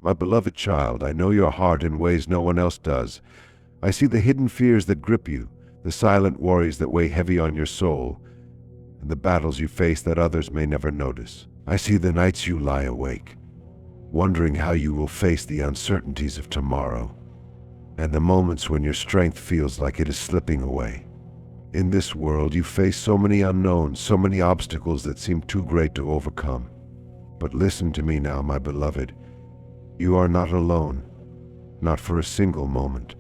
My beloved child, I know your heart in ways no one else does. I see the hidden fears that grip you, the silent worries that weigh heavy on your soul, and the battles you face that others may never notice. I see the nights you lie awake, wondering how you will face the uncertainties of tomorrow, and the moments when your strength feels like it is slipping away. In this world, you face so many unknowns, so many obstacles that seem too great to overcome. But listen to me now, my beloved. You are not alone, not for a single moment.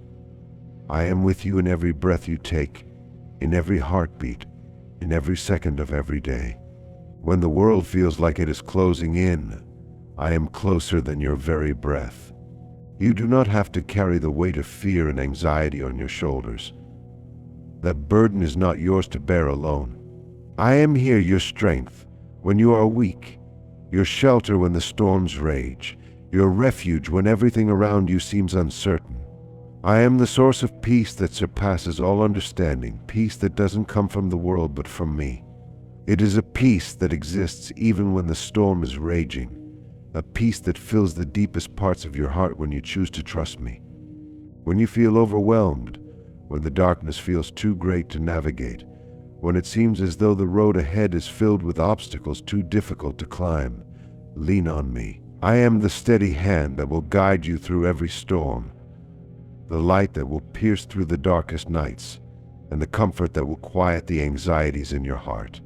I am with you in every breath you take, in every heartbeat, in every second of every day. When the world feels like it is closing in, I am closer than your very breath. You do not have to carry the weight of fear and anxiety on your shoulders. That burden is not yours to bear alone. I am here, your strength when you are weak, your shelter when the storms rage, your refuge when everything around you seems uncertain. I am the source of peace that surpasses all understanding, peace that doesn't come from the world but from me. It is a peace that exists even when the storm is raging, a peace that fills the deepest parts of your heart when you choose to trust me. When you feel overwhelmed, when the darkness feels too great to navigate, when it seems as though the road ahead is filled with obstacles too difficult to climb, lean on me. I am the steady hand that will guide you through every storm, the light that will pierce through the darkest nights, and the comfort that will quiet the anxieties in your heart.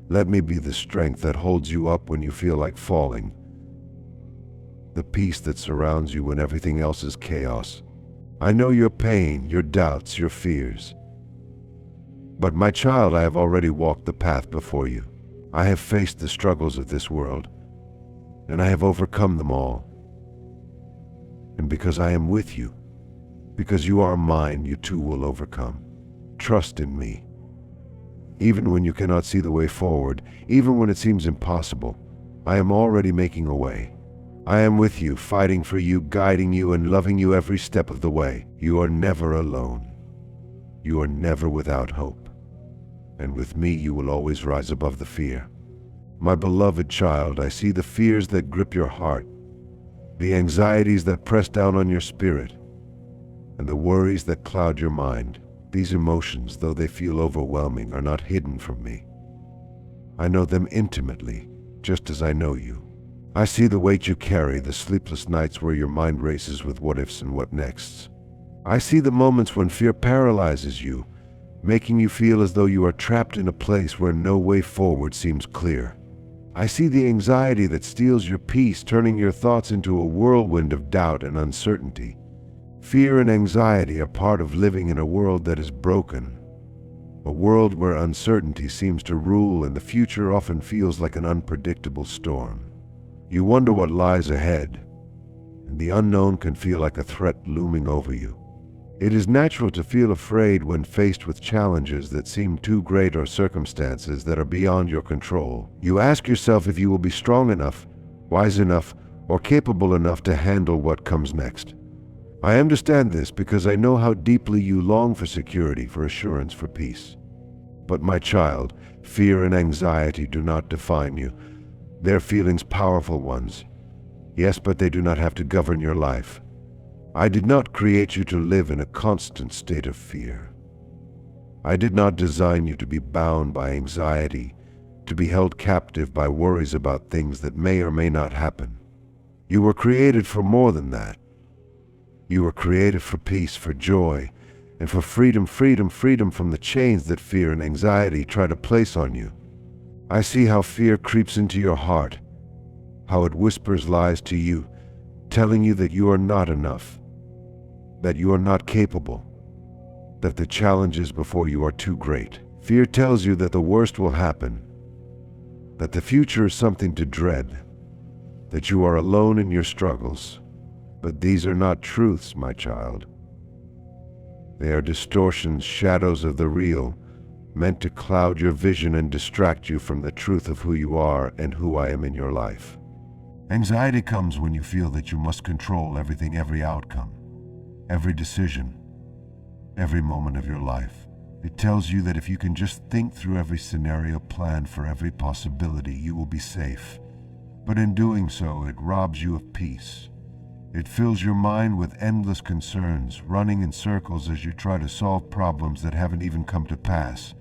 Let me be the strength that holds you up when you feel like falling, the peace that surrounds you when everything else is chaos. I know your pain, your doubts, your fears. But my child, I have already walked the path before you. I have faced the struggles of this world, and I have overcome them all. And because I am with you, because you are mine, you too will overcome. Trust in me. Even when you cannot see the way forward, even when it seems impossible, I am already making a way. I am with you, fighting for you, guiding you, and loving you every step of the way. You are never alone. You are never without hope. And with me, you will always rise above the fear. My beloved child, I see the fears that grip your heart, the anxieties that press down on your spirit, and the worries that cloud your mind. These emotions, though they feel overwhelming, are not hidden from me. I know them intimately, just as I know you. I see the weight you carry, the sleepless nights where your mind races with what ifs and what nexts. I see the moments when fear paralyzes you, making you feel as though you are trapped in a place where no way forward seems clear. I see the anxiety that steals your peace, turning your thoughts into a whirlwind of doubt and uncertainty. Fear and anxiety are part of living in a world that is broken, a world where uncertainty seems to rule and the future often feels like an unpredictable storm. You wonder what lies ahead, and the unknown can feel like a threat looming over you. It is natural to feel afraid when faced with challenges that seem too great or circumstances that are beyond your control. You ask yourself if you will be strong enough, wise enough, or capable enough to handle what comes next. I understand this because I know how deeply you long for security, for assurance, for peace. But my child, fear and anxiety do not define you. They're feelings, powerful ones. Yes, but they do not have to govern your life. I did not create you to live in a constant state of fear. I did not design you to be bound by anxiety, to be held captive by worries about things that may or may not happen. You were created for more than that. You were created for peace, for joy, and for freedom from the chains that fear and anxiety try to place on you. I see how fear creeps into your heart, how it whispers lies to you, telling you that you are not enough, that you are not capable, that the challenges before you are too great. Fear tells you that the worst will happen, that the future is something to dread, that you are alone in your struggles. But these are not truths, my child. They are distortions, shadows of the real, meant to cloud your vision and distract you from the truth of who you are and who I am in your life. Anxiety comes when you feel that you must control everything, every outcome, every decision, every moment of your life. It tells you that if you can just think through every scenario, plan for every possibility, you will be safe. But in doing so, it robs you of peace. It fills your mind with endless concerns, running in circles as you try to solve problems that haven't even come to pass.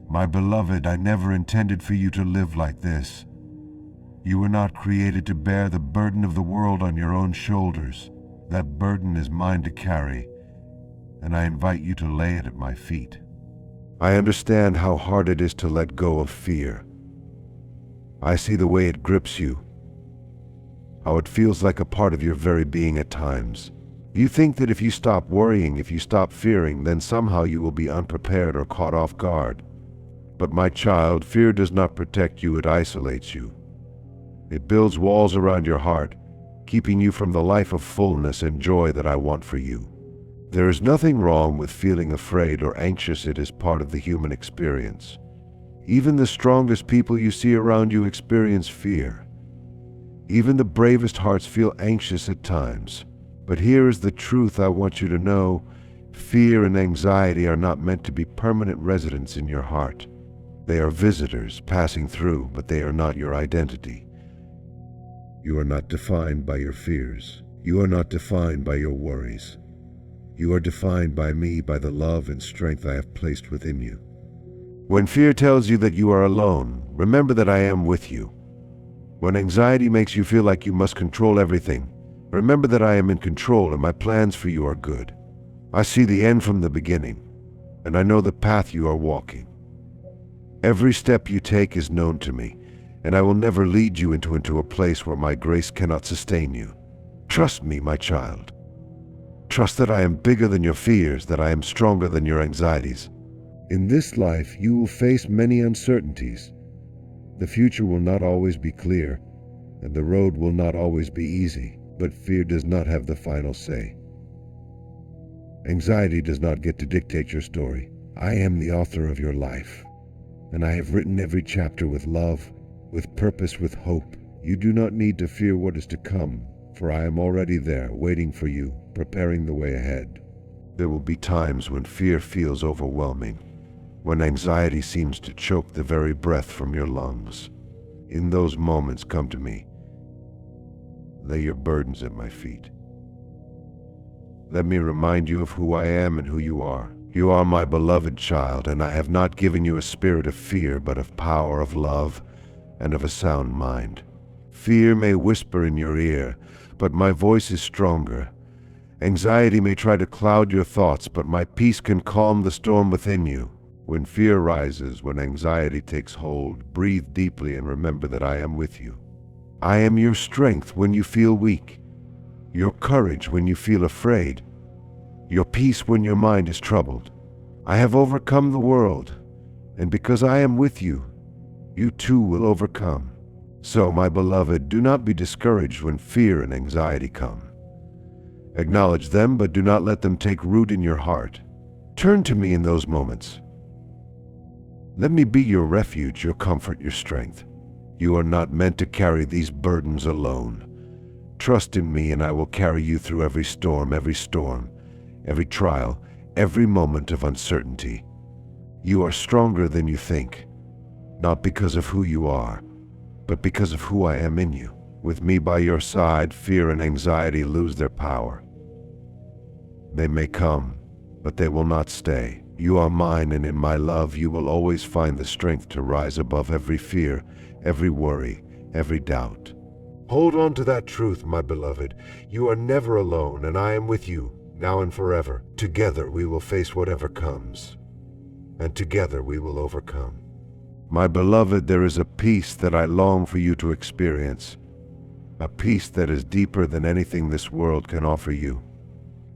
My beloved, I never intended for you to live like this. You were not created to bear the burden of the world on your own shoulders. That burden is mine to carry, and I invite you to lay it at my feet. I understand how hard it is to let go of fear. I see the way it grips you, how it feels like a part of your very being at times. You think that if you stop worrying, if you stop fearing, then somehow you will be unprepared or caught off guard. But my child, fear does not protect you, it isolates you. It builds walls around your heart, keeping you from the life of fullness and joy that I want for you. There is nothing wrong with feeling afraid or anxious. It is part of the human experience. Even the strongest people you see around you experience fear. Even the bravest hearts feel anxious at times. But here is the truth I want you to know. Fear and anxiety are not meant to be permanent residents in your heart. They are visitors passing through, but they are not your identity. You are not defined by your fears. You are not defined by your worries. You are defined by me, by the love and strength I have placed within you. When fear tells you that you are alone, remember that I am with you. When anxiety makes you feel like you must control everything, remember that I am in control and my plans for you are good. I see the end from the beginning, and I know the path you are walking. Every step you take is known to me, and I will never lead you into a place where my grace cannot sustain you. Trust me, my child. Trust that I am bigger than your fears, that I am stronger than your anxieties. In this life, you will face many uncertainties. The future will not always be clear, and the road will not always be easy, but fear does not have the final say. Anxiety does not get to dictate your story. I am the author of your life, and I have written every chapter with love, with purpose, with hope. You do not need to fear what is to come, for I am already there, waiting for you, preparing the way ahead. There will be times when fear feels overwhelming, when anxiety seems to choke the very breath from your lungs. In those moments, come to me. Lay your burdens at my feet. Let me remind you of who I am and who you are. You are my beloved child, and I have not given you a spirit of fear, but of power, of love, and of a sound mind. Fear may whisper in your ear, but my voice is stronger. Anxiety may try to cloud your thoughts, but my peace can calm the storm within you. When fear rises, when anxiety takes hold, breathe deeply and remember that I am with you. I am your strength when you feel weak, your courage when you feel afraid, your peace when your mind is troubled. I have overcome the world, and because I am with you, you too will overcome. So, my beloved, do not be discouraged when fear and anxiety come. Acknowledge them, but do not let them take root in your heart. Turn to me in those moments. Let me be your refuge, your comfort, your strength. You are not meant to carry these burdens alone. Trust in me, and I will carry you through every storm, every trial, every moment of uncertainty. You are stronger than you think, not because of who you are, but because of who I am in you. With me by your side, fear and anxiety lose their power. They may come, but they will not stay. You are mine, and in my love you will always find the strength to rise above every fear, every worry, every doubt. Hold on to that truth, my beloved. You are never alone, and I am with you, now and forever. Together we will face whatever comes, and together we will overcome. My beloved, there is a peace that I long for you to experience, a peace that is deeper than anything this world can offer you.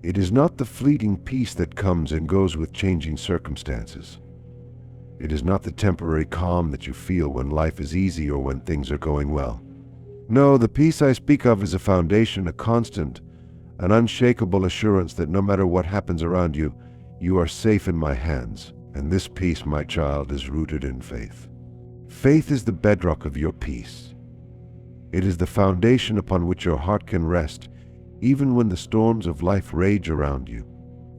It is not the fleeting peace that comes and goes with changing circumstances. It is not the temporary calm that you feel when life is easy or when things are going well. No, the peace I speak of is a foundation, a constant, an unshakable assurance that no matter what happens around you, you are safe in my hands. And this peace, my child, is rooted in faith. Faith is the bedrock of your peace. It is the foundation upon which your heart can rest, even when the storms of life rage around you.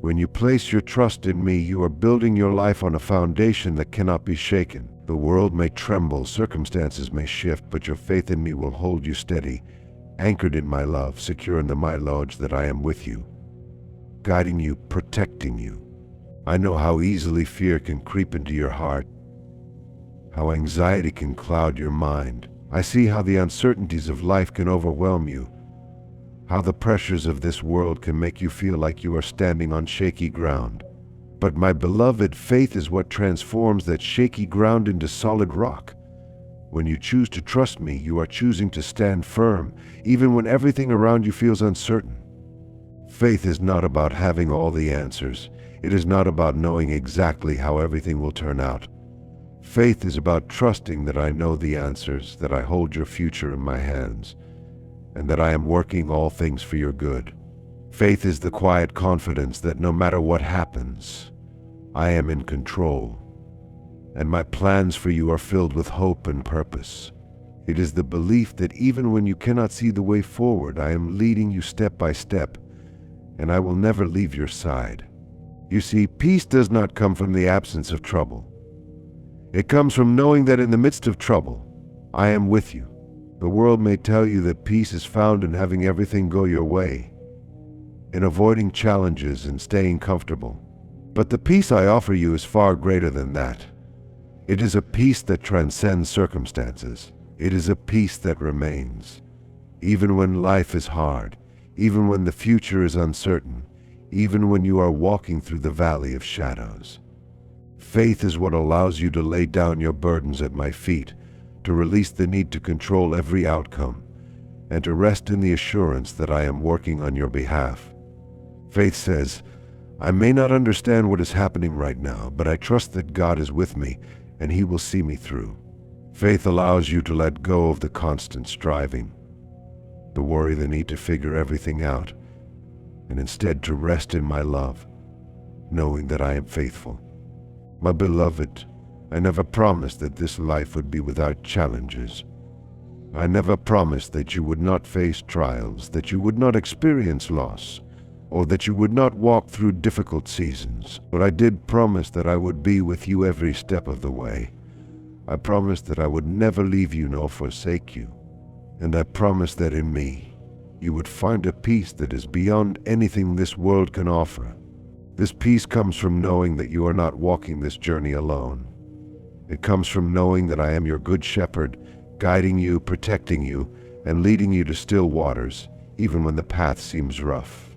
When you place your trust in me, you are building your life on a foundation that cannot be shaken. The world may tremble, circumstances may shift, but your faith in me will hold you steady, anchored in my love, secure in the my knowledge that I am with you, guiding you, protecting you. I know how easily fear can creep into your heart, how anxiety can cloud your mind. I see how the uncertainties of life can overwhelm you, how the pressures of this world can make you feel like you are standing on shaky ground. But my beloved, faith is what transforms that shaky ground into solid rock. When you choose to trust me, you are choosing to stand firm, even when everything around you feels uncertain. Faith is not about having all the answers. It is not about knowing exactly how everything will turn out. Faith is about trusting that I know the answers, that I hold your future in my hands, and that I am working all things for your good. Faith is the quiet confidence that no matter what happens, I am in control, and my plans for you are filled with hope and purpose. It is the belief that even when you cannot see the way forward, I am leading you step by step, and I will never leave your side. You see, peace does not come from the absence of trouble. It comes from knowing that in the midst of trouble, I am with you. The world may tell you that peace is found in having everything go your way, in avoiding challenges and staying comfortable. But the peace I offer you is far greater than that. It is a peace that transcends circumstances. It is a peace that remains. Even when life is hard, even when the future is uncertain, even when you are walking through the valley of shadows. Faith is what allows you to lay down your burdens at my feet, to release the need to control every outcome, and to rest in the assurance that I am working on your behalf. Faith says, I may not understand what is happening right now, but I trust that God is with me and He will see me through. Faith allows you to let go of the constant striving, the worry, the need to figure everything out, and instead to rest in my love, knowing that I am faithful. My beloved, I never promised that this life would be without challenges. I never promised that you would not face trials, that you would not experience loss, or that you would not walk through difficult seasons. But I did promise that I would be with you every step of the way. I promised that I would never leave you nor forsake you. And I promised that in me, you would find a peace that is beyond anything this world can offer. This peace comes from knowing that you are not walking this journey alone. It comes from knowing that I am your good shepherd, guiding you, protecting you, and leading you to still waters, even when the path seems rough.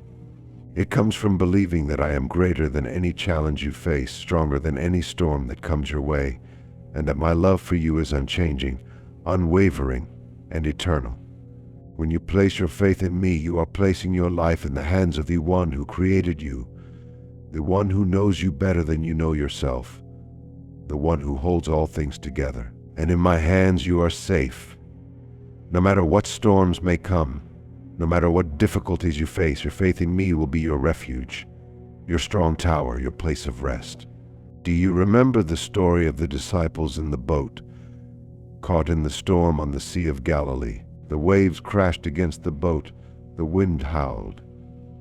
It comes from believing that I am greater than any challenge you face, stronger than any storm that comes your way, and that my love for you is unchanging, unwavering, and eternal. When you place your faith in me, you are placing your life in the hands of the one who created you, the one who knows you better than you know yourself, the one who holds all things together. And in my hands you are safe. No matter what storms may come, no matter what difficulties you face, your faith in me will be your refuge, your strong tower, your place of rest. Do you remember the story of the disciples in the boat, caught in the storm on the Sea of Galilee? The waves crashed against the boat, the wind howled,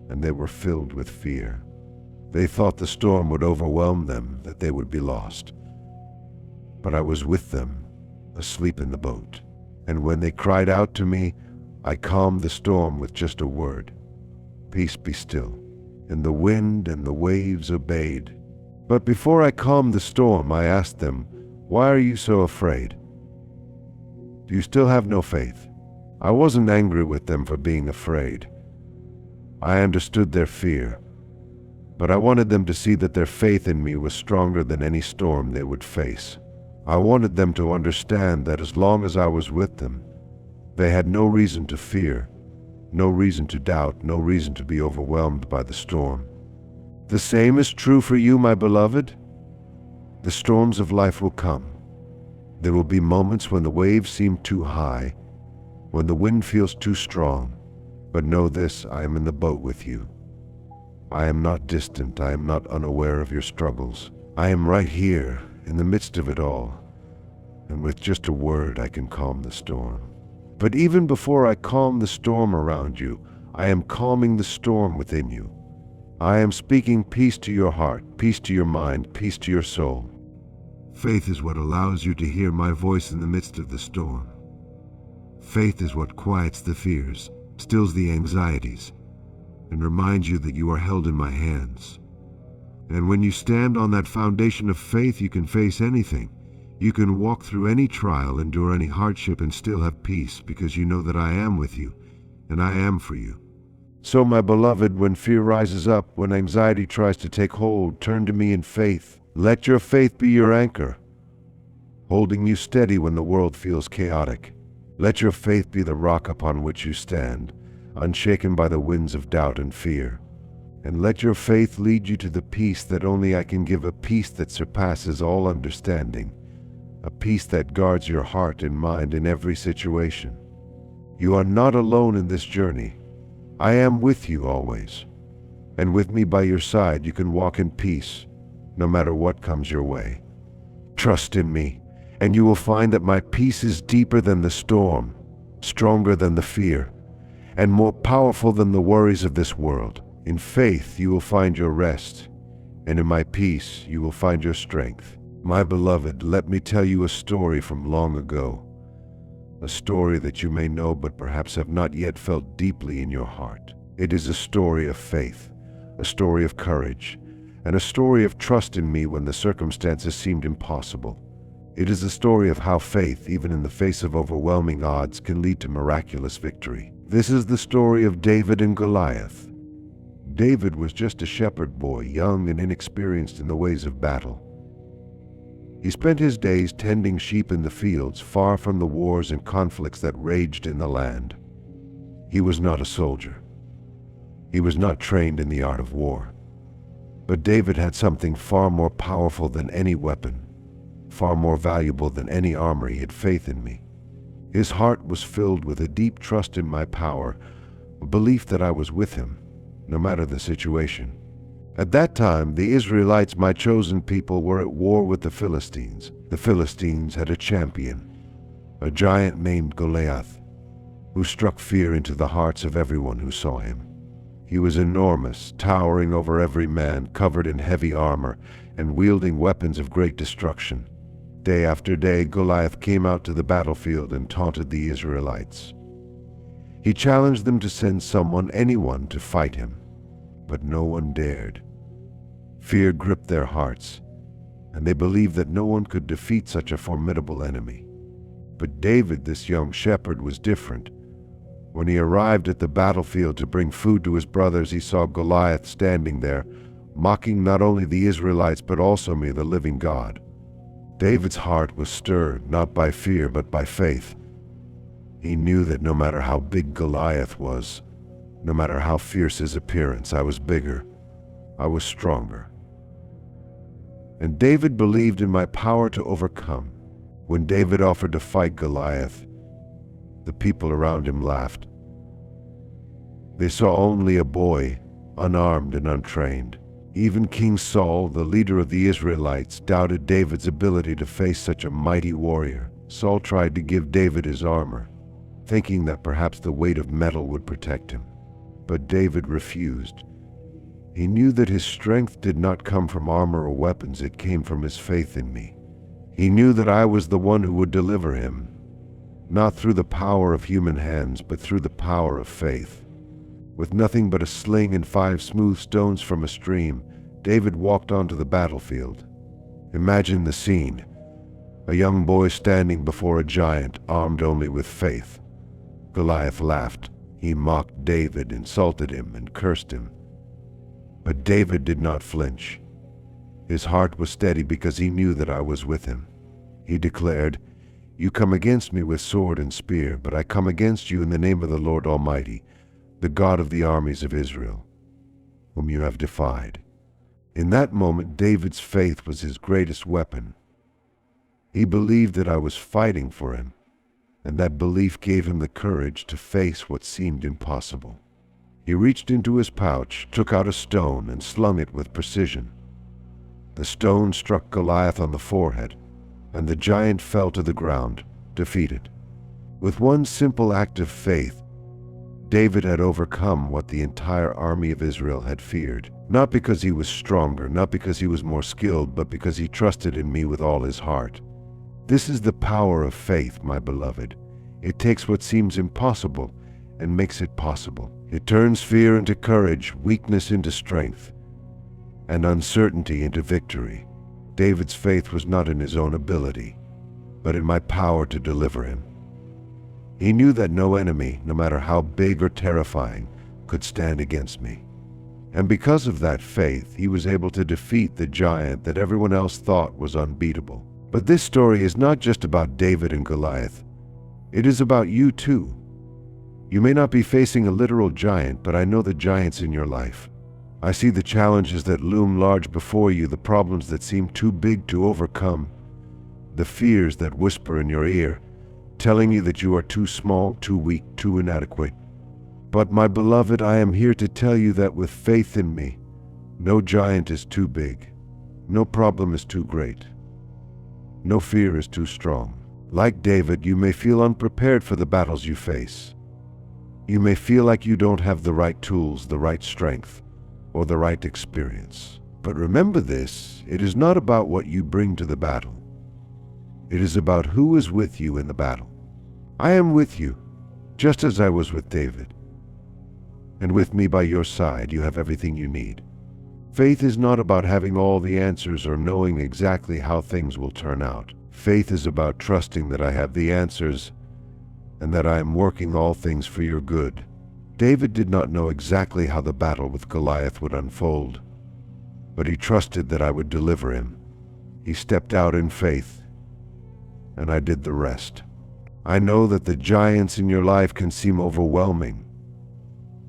and they were filled with fear. They thought the storm would overwhelm them, that they would be lost. But I was with them, asleep in the boat. And when they cried out to me, I calmed the storm with just a word. Peace, be still. And the wind and the waves obeyed. But before I calmed the storm, I asked them, why are you so afraid? Do you still have no faith? I wasn't angry with them for being afraid. I understood their fear, but I wanted them to see that their faith in me was stronger than any storm they would face. I wanted them to understand that as long as I was with them, they had no reason to fear, no reason to doubt, no reason to be overwhelmed by the storm. The same is true for you, my beloved. The storms of life will come. There will be moments when the waves seem too high, when the wind feels too strong. But know this, I am in the boat with you. I am not distant, I am not unaware of your struggles. I am right here, in the midst of it all, and with just a word I can calm the storm. But even before I calm the storm around you, I am calming the storm within you. I am speaking peace to your heart, peace to your mind, peace to your soul. Faith is what allows you to hear my voice in the midst of the storm. Faith is what quiets the fears, stills the anxieties, and reminds you that you are held in my hands. And when you stand on that foundation of faith, you can face anything. You can walk through any trial, endure any hardship, and still have peace, because you know that I am with you, and I am for you. So, my beloved, when fear rises up, when anxiety tries to take hold, turn to me in faith. Let your faith be your anchor, holding you steady when the world feels chaotic. Let your faith be the rock upon which you stand, unshaken by the winds of doubt and fear. And let your faith lead you to the peace that only I can give, a peace that surpasses all understanding, a peace that guards your heart and mind in every situation. You are not alone in this journey. I am with you always, and with me by your side you can walk in peace, no matter what comes your way. Trust in me, and you will find that my peace is deeper than the storm, stronger than the fear, and more powerful than the worries of this world. In faith you will find your rest, and in my peace you will find your strength. My beloved, let me tell you a story from long ago. A story that you may know but perhaps have not yet felt deeply in your heart. It is a story of faith, a story of courage, and a story of trust in me when the circumstances seemed impossible. It is a story of how faith, even in the face of overwhelming odds, can lead to miraculous victory. This is the story of David and Goliath. David was just a shepherd boy, young and inexperienced in the ways of battle. He spent his days tending sheep in the fields, far from the wars and conflicts that raged in the land. He was not a soldier. He was not trained in the art of war. But David had something far more powerful than any weapon, far more valuable than any armor. He had faith in me. His heart was filled with a deep trust in my power, a belief that I was with him, no matter the situation. At that time, the Israelites, my chosen people, were at war with the Philistines. The Philistines had a champion, a giant named Goliath, who struck fear into the hearts of everyone who saw him. He was enormous, towering over every man, covered in heavy armor, and wielding weapons of great destruction. Day after day, Goliath came out to the battlefield and taunted the Israelites. He challenged them to send someone, anyone, to fight him, but no one dared. Fear gripped their hearts, and they believed that no one could defeat such a formidable enemy. But David, this young shepherd, was different. When he arrived at the battlefield to bring food to his brothers, he saw Goliath standing there, mocking not only the Israelites but also me, the living God. David's heart was stirred, not by fear but by faith. He knew that no matter how big Goliath was, no matter how fierce his appearance, I was bigger, I was stronger. And David believed in my power to overcome. When David offered to fight Goliath, the people around him laughed. They saw only a boy, unarmed and untrained. Even King Saul, the leader of the Israelites, doubted David's ability to face such a mighty warrior. Saul tried to give David his armor, thinking that perhaps the weight of metal would protect him. But David refused. He knew that his strength did not come from armor or weapons, it came from his faith in me. He knew that I was the one who would deliver him, not through the power of human hands, but through the power of faith. With nothing but a sling and 5 smooth stones from a stream, David walked onto the battlefield. Imagine the scene: a young boy standing before a giant, armed only with faith. Goliath laughed. He mocked David, insulted him, and cursed him. But David did not flinch. His heart was steady because he knew that I was with him. He declared, "You come against me with sword and spear, but I come against you in the name of the Lord Almighty, the God of the armies of Israel, whom you have defied." In that moment, David's faith was his greatest weapon. He believed that I was fighting for him, and that belief gave him the courage to face what seemed impossible. He reached into his pouch, took out a stone, and slung it with precision. The stone struck Goliath on the forehead, and the giant fell to the ground, defeated. With one simple act of faith, David had overcome what the entire army of Israel had feared, not because he was stronger, not because he was more skilled, but because he trusted in me with all his heart. This is the power of faith, my beloved. It takes what seems impossible and makes it possible. It turns fear into courage, weakness into strength, and uncertainty into victory. David's faith was not in his own ability, but in my power to deliver him. He knew that no enemy, no matter how big or terrifying, could stand against me. And because of that faith, he was able to defeat the giant that everyone else thought was unbeatable. But this story is not just about David and Goliath. It is about you too. You may not be facing a literal giant, but I know the giants in your life. I see the challenges that loom large before you, the problems that seem too big to overcome, the fears that whisper in your ear, telling you that you are too small, too weak, too inadequate. But my beloved, I am here to tell you that with faith in me, no giant is too big, no problem is too great, no fear is too strong. Like David, you may feel unprepared for the battles you face. You may feel like you don't have the right tools, the right strength, or the right experience. But remember this, it is not about what you bring to the battle. It is about who is with you in the battle. I am with you, just as I was with David. And with me by your side, you have everything you need. Faith is not about having all the answers or knowing exactly how things will turn out. Faith is about trusting that I have the answers and that I am working all things for your good. David did not know exactly how the battle with Goliath would unfold, but he trusted that I would deliver him. He stepped out in faith, and I did the rest. I know that the giants in your life can seem overwhelming.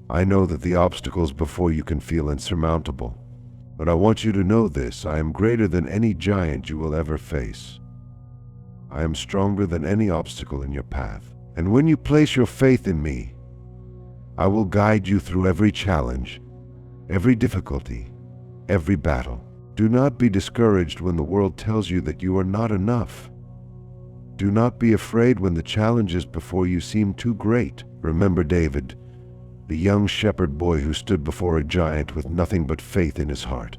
I know that the obstacles before you can feel insurmountable. But I want you to know this, I am greater than any giant you will ever face. I am stronger than any obstacle in your path. And when you place your faith in me, I will guide you through every challenge, every difficulty, every battle. Do not be discouraged when the world tells you that you are not enough. Do not be afraid when the challenges before you seem too great. Remember David, the young shepherd boy who stood before a giant with nothing but faith in his heart.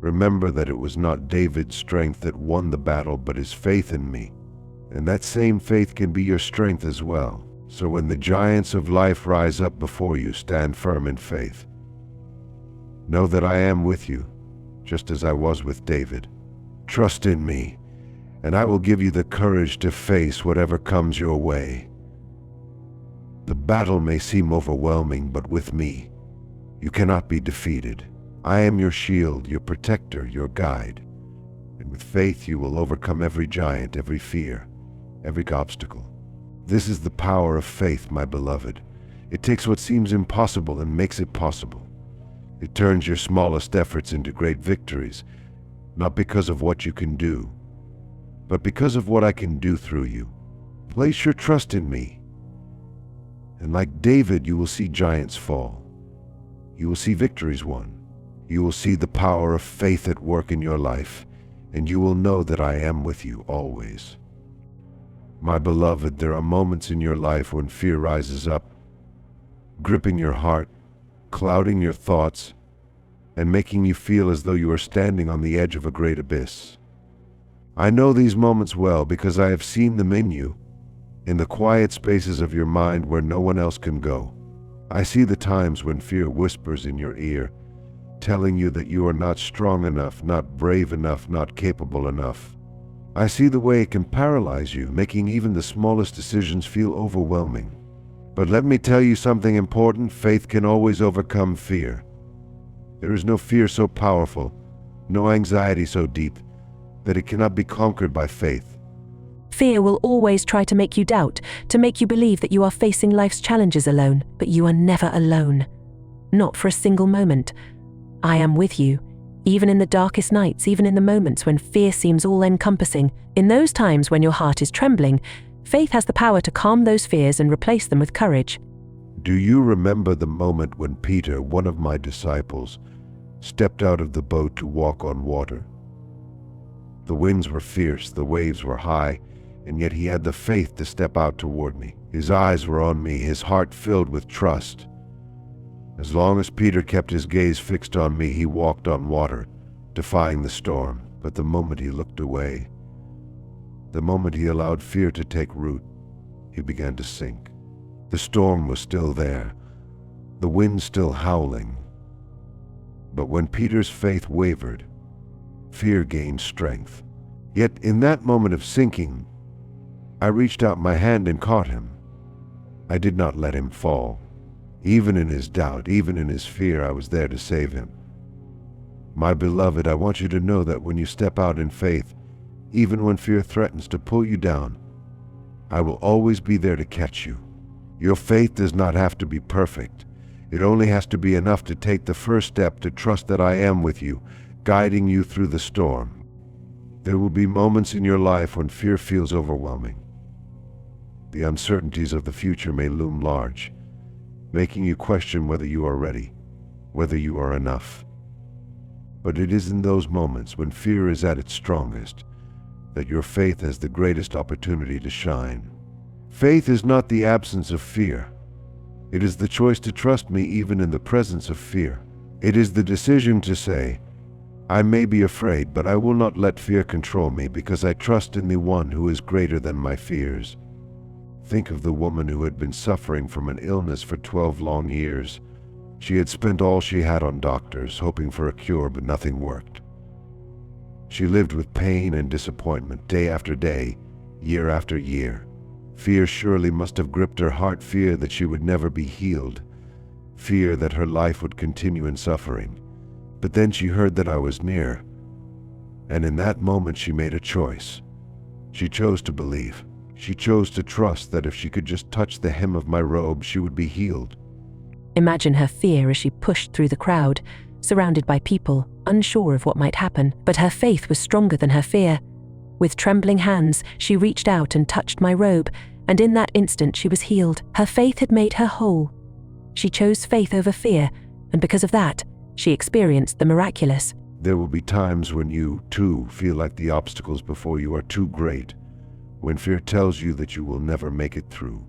Remember that it was not David's strength that won the battle, but his faith in me. And that same faith can be your strength as well. So when the giants of life rise up before you, stand firm in faith. Know that I am with you, just as I was with David. Trust in me, and I will give you the courage to face whatever comes your way. The battle may seem overwhelming, but with me, you cannot be defeated. I am your shield, your protector, your guide. And with faith you will overcome every giant, every fear, every obstacle. This is the power of faith, my beloved. It takes what seems impossible and makes it possible. It turns your smallest efforts into great victories, not because of what you can do, but because of what I can do through you. Place your trust in me, and like David, you will see giants fall. You will see victories won. You will see the power of faith at work in your life, and you will know that I am with you always. My beloved, there are moments in your life when fear rises up, gripping your heart, clouding your thoughts, and making you feel as though you are standing on the edge of a great abyss. I know these moments well because I have seen them in you, in the quiet spaces of your mind where no one else can go. I see the times when fear whispers in your ear, telling you that you are not strong enough, not brave enough, not capable enough. I see the way it can paralyze you, making even the smallest decisions feel overwhelming. But let me tell you something important. Faith can always overcome fear. There is no fear so powerful, no anxiety so deep, that it cannot be conquered by faith. Fear will always try to make you doubt, to make you believe that you are facing life's challenges alone, but you are never alone. Not for a single moment. I am with you. Even in the darkest nights, even in the moments when fear seems all-encompassing, in those times when your heart is trembling, faith has the power to calm those fears and replace them with courage. Do you remember the moment when Peter, one of my disciples, stepped out of the boat to walk on water? The winds were fierce, the waves were high, and yet he had the faith to step out toward me. His eyes were on me, his heart filled with trust. As long as Peter kept his gaze fixed on me, he walked on water, defying the storm. But the moment he looked away, the moment he allowed fear to take root, he began to sink. The storm was still there, the wind still howling. But when Peter's faith wavered, fear gained strength. Yet in that moment of sinking, I reached out my hand and caught him. I did not let him fall. Even in his doubt, even in his fear, I was there to save him. My beloved, I want you to know that when you step out in faith, even when fear threatens to pull you down, I will always be there to catch you. Your faith does not have to be perfect. It only has to be enough to take the first step to trust that I am with you, guiding you through the storm. There will be moments in your life when fear feels overwhelming. The uncertainties of the future may loom large, making you question whether you are ready, whether you are enough. But it is in those moments when fear is at its strongest that your faith has the greatest opportunity to shine. Faith is not the absence of fear. It is the choice to trust me even in the presence of fear. It is the decision to say, I may be afraid, but I will not let fear control me because I trust in the one who is greater than my fears. Think of the woman who had been suffering from an illness for 12 long years. She had spent all she had on doctors, hoping for a cure, but nothing worked. She lived with pain and disappointment day after day, year after year. Fear surely must have gripped her heart, fear that she would never be healed, fear that her life would continue in suffering. But then she heard that I was near, and in that moment she made a choice. She chose to believe. She chose to trust that if she could just touch the hem of my robe, she would be healed. Imagine her fear as she pushed through the crowd, surrounded by people, unsure of what might happen, but her faith was stronger than her fear. With trembling hands, she reached out and touched my robe, and in that instant she was healed. Her faith had made her whole. She chose faith over fear, and because of that, she experienced the miraculous. There will be times when you, too, feel like the obstacles before you are too great, when fear tells you that you will never make it through.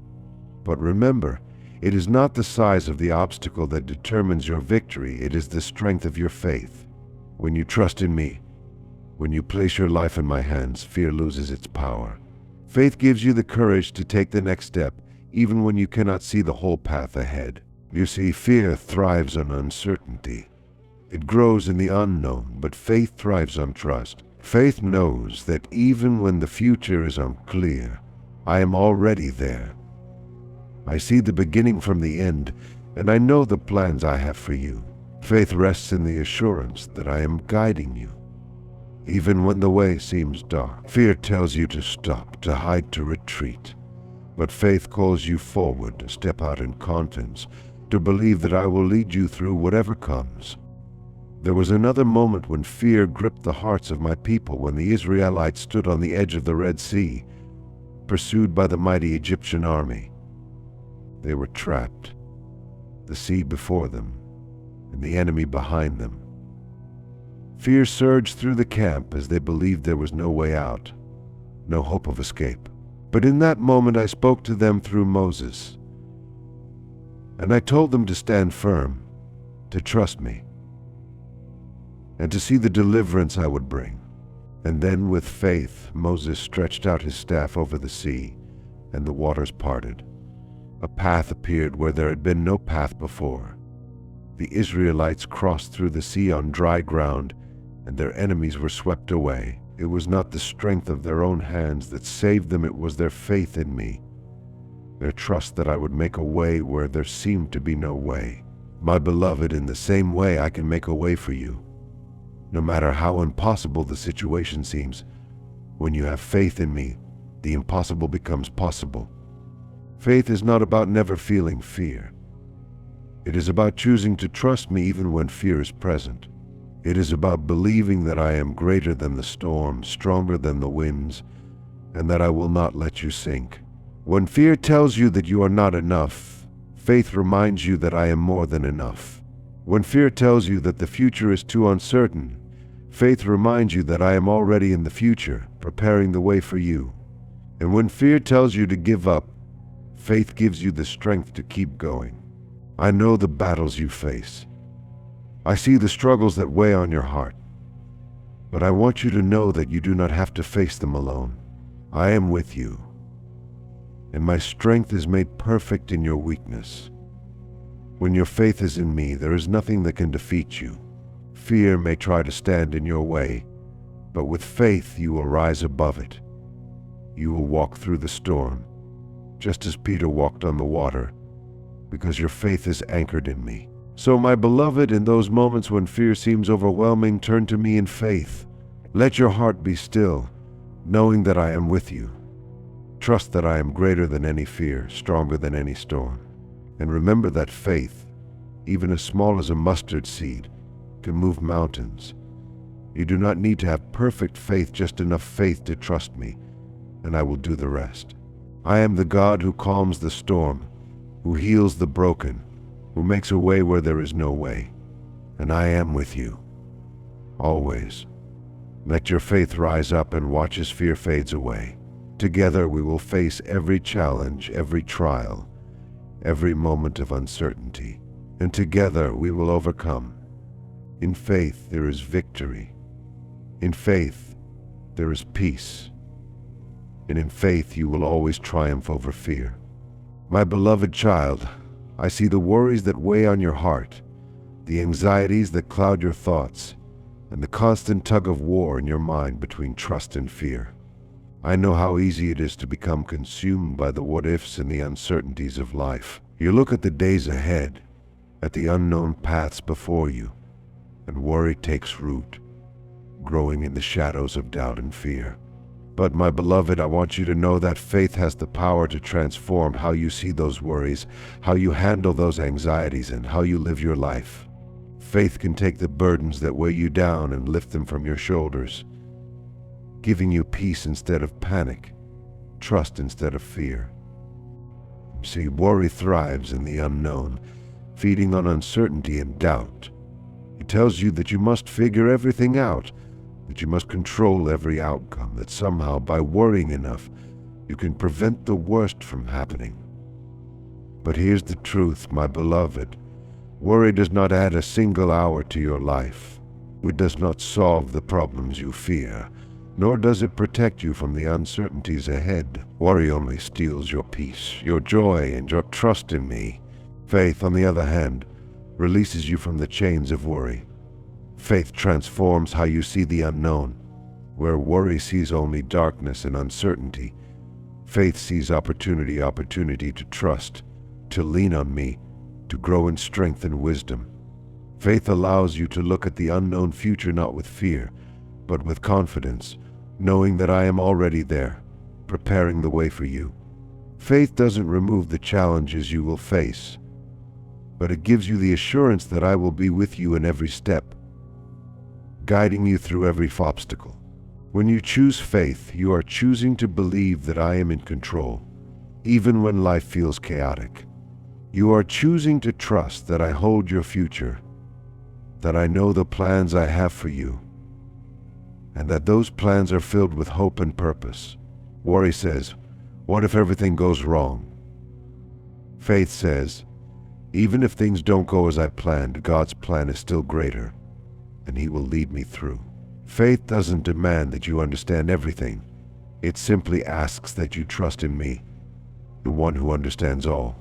But remember, it is not the size of the obstacle that determines your victory, it is the strength of your faith. When you trust in me, when you place your life in my hands, fear loses its power. Faith gives you the courage to take the next step, even when you cannot see the whole path ahead. You see, fear thrives on uncertainty. It grows in the unknown, but faith thrives on trust. Faith knows that even when the future is unclear, I am already there. I see the beginning from the end, and I know the plans I have for you. Faith rests in the assurance that I am guiding you. Even when the way seems dark, fear tells you to stop, to hide, to retreat. But faith calls you forward, to step out in confidence, to believe that I will lead you through whatever comes. There was another moment when fear gripped the hearts of my people, when the Israelites stood on the edge of the Red Sea, pursued by the mighty Egyptian army. They were trapped, the sea before them, and the enemy behind them. Fear surged through the camp as they believed there was no way out, no hope of escape. But in that moment I spoke to them through Moses, and I told them to stand firm, to trust me, and to see the deliverance I would bring. And then with faith, Moses stretched out his staff over the sea, and the waters parted. A path appeared where there had been no path before. The Israelites crossed through the sea on dry ground, and their enemies were swept away. It was not the strength of their own hands that saved them, it was their faith in me, their trust that I would make a way where there seemed to be no way. My beloved, in the same way I can make a way for you. No matter how impossible the situation seems, when you have faith in me, the impossible becomes possible. Faith is not about never feeling fear. It is about choosing to trust me even when fear is present. It is about believing that I am greater than the storm, stronger than the winds, and that I will not let you sink. When fear tells you that you are not enough, faith reminds you that I am more than enough. When fear tells you that the future is too uncertain, faith reminds you that I am already in the future, preparing the way for you. And when fear tells you to give up, faith gives you the strength to keep going. I know the battles you face. I see the struggles that weigh on your heart. But I want you to know that you do not have to face them alone. I am with you. and my strength is made perfect in your weakness. When your faith is in me, there is nothing that can defeat you. Fear may try to stand in your way, but with faith you will rise above it. You will walk through the storm, just as Peter walked on the water, because your faith is anchored in me. So, my beloved, in those moments when fear seems overwhelming, turn to me in faith. Let your heart be still, knowing that I am with you. Trust that I am greater than any fear, stronger than any storm. And remember that faith, even as small as a mustard seed, can move mountains. You do not need to have perfect faith, just enough faith to trust me, and I will do the rest. I am the God who calms the storm, who heals the broken, who makes a way where there is no way. And I am with you, always. Let your faith rise up and watch as fear fades away. Together we will face every challenge, every trial, every moment of uncertainty. And together we will overcome. In faith there is victory. In faith there is peace. And in faith you will always triumph over fear. My beloved child, I see the worries that weigh on your heart, the anxieties that cloud your thoughts, and the constant tug of war in your mind between trust and fear. I know how easy it is to become consumed by the what-ifs and the uncertainties of life. You look at the days ahead, at the unknown paths before you, and worry takes root, growing in the shadows of doubt and fear. But my beloved, I want you to know that faith has the power to transform how you see those worries, how you handle those anxieties, and how you live your life. Faith can take the burdens that weigh you down and lift them from your shoulders, giving you peace instead of panic, trust instead of fear. See, worry thrives in the unknown, feeding on uncertainty and doubt. It tells you that you must figure everything out, that you must control every outcome, that somehow by worrying enough, you can prevent the worst from happening. But here's the truth, my beloved. Worry does not add a single hour to your life. It does not solve the problems you fear, nor does it protect you from the uncertainties ahead. Worry only steals your peace, your joy, and your trust in me. Faith, on the other hand, releases you from the chains of worry. Faith transforms how you see the unknown. Where worry sees only darkness and uncertainty, faith sees opportunity to trust, to lean on me, to grow in strength and wisdom. Faith allows you to look at the unknown future not with fear, but with confidence, knowing that I am already there, preparing the way for you. Faith doesn't remove the challenges you will face, but it gives you the assurance that I will be with you in every step, guiding you through every obstacle. When you choose faith, you are choosing to believe that I am in control, even when life feels chaotic. You are choosing to trust that I hold your future, that I know the plans I have for you, and that those plans are filled with hope and purpose. Worry says, what if everything goes wrong? Faith says, even if things don't go as I planned, God's plan is still greater, and He will lead me through. Faith doesn't demand that you understand everything. It simply asks that you trust in me, the one who understands all.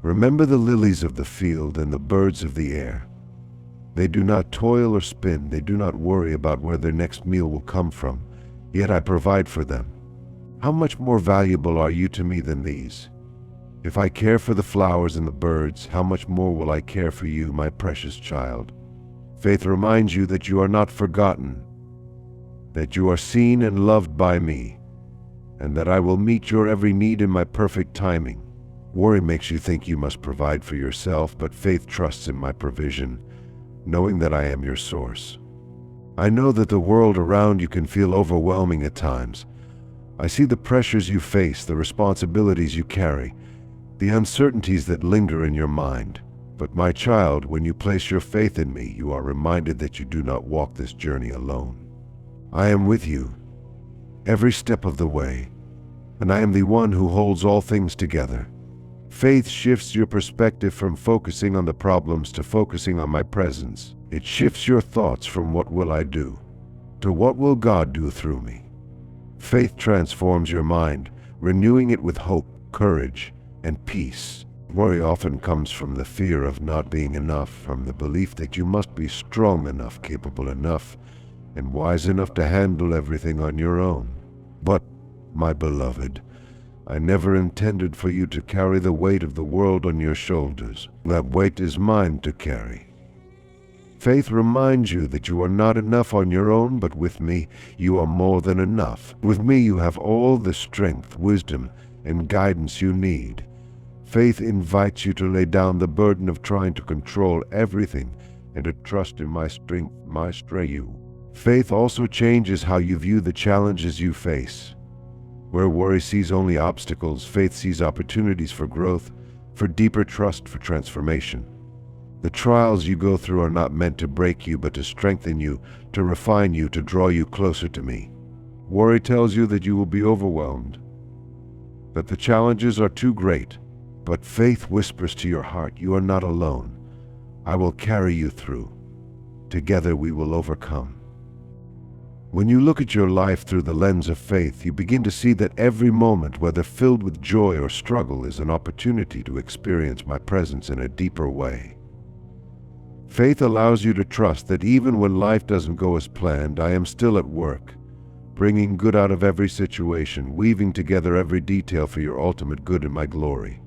Remember the lilies of the field and the birds of the air. They do not toil or spin. They do not worry about where their next meal will come from, yet I provide for them. How much more valuable are you to me than these? If I care for the flowers and the birds, how much more will I care for you, my precious child? Faith reminds you that you are not forgotten, that you are seen and loved by me, and that I will meet your every need in my perfect timing. Worry makes you think you must provide for yourself, but faith trusts in my provision, knowing that I am your source. I know that the world around you can feel overwhelming at times. I see the pressures you face, the responsibilities you carry, the uncertainties that linger in your mind. But my child, when you place your faith in me, you are reminded that you do not walk this journey alone. I am with you every step of the way, and I am the one who holds all things together. Faith shifts your perspective from focusing on the problems to focusing on my presence. It shifts your thoughts from what will I do to what will God do through me. Faith transforms your mind, renewing it with hope, courage, and peace. Worry often comes from the fear of not being enough, from the belief that you must be strong enough, capable enough, and wise enough to handle everything on your own. But, my beloved, I never intended for you to carry the weight of the world on your shoulders. That weight is mine to carry. Faith reminds you that you are not enough on your own, but with me you are more than enough. With me you have all the strength, wisdom, and guidance you need. Faith invites you to lay down the burden of trying to control everything and to trust in my strength, my strength. Faith also changes how you view the challenges you face. Where worry sees only obstacles, faith sees opportunities for growth, for deeper trust, for transformation. The trials you go through are not meant to break you, but to strengthen you, to refine you, to draw you closer to me. Worry tells you that you will be overwhelmed, that the challenges are too great. But faith whispers to your heart, you are not alone. I will carry you through. Together we will overcome. When you look at your life through the lens of faith, you begin to see that every moment, whether filled with joy or struggle, is an opportunity to experience my presence in a deeper way. Faith allows you to trust that even when life doesn't go as planned, I am still at work, bringing good out of every situation, weaving together every detail for your ultimate good and my glory.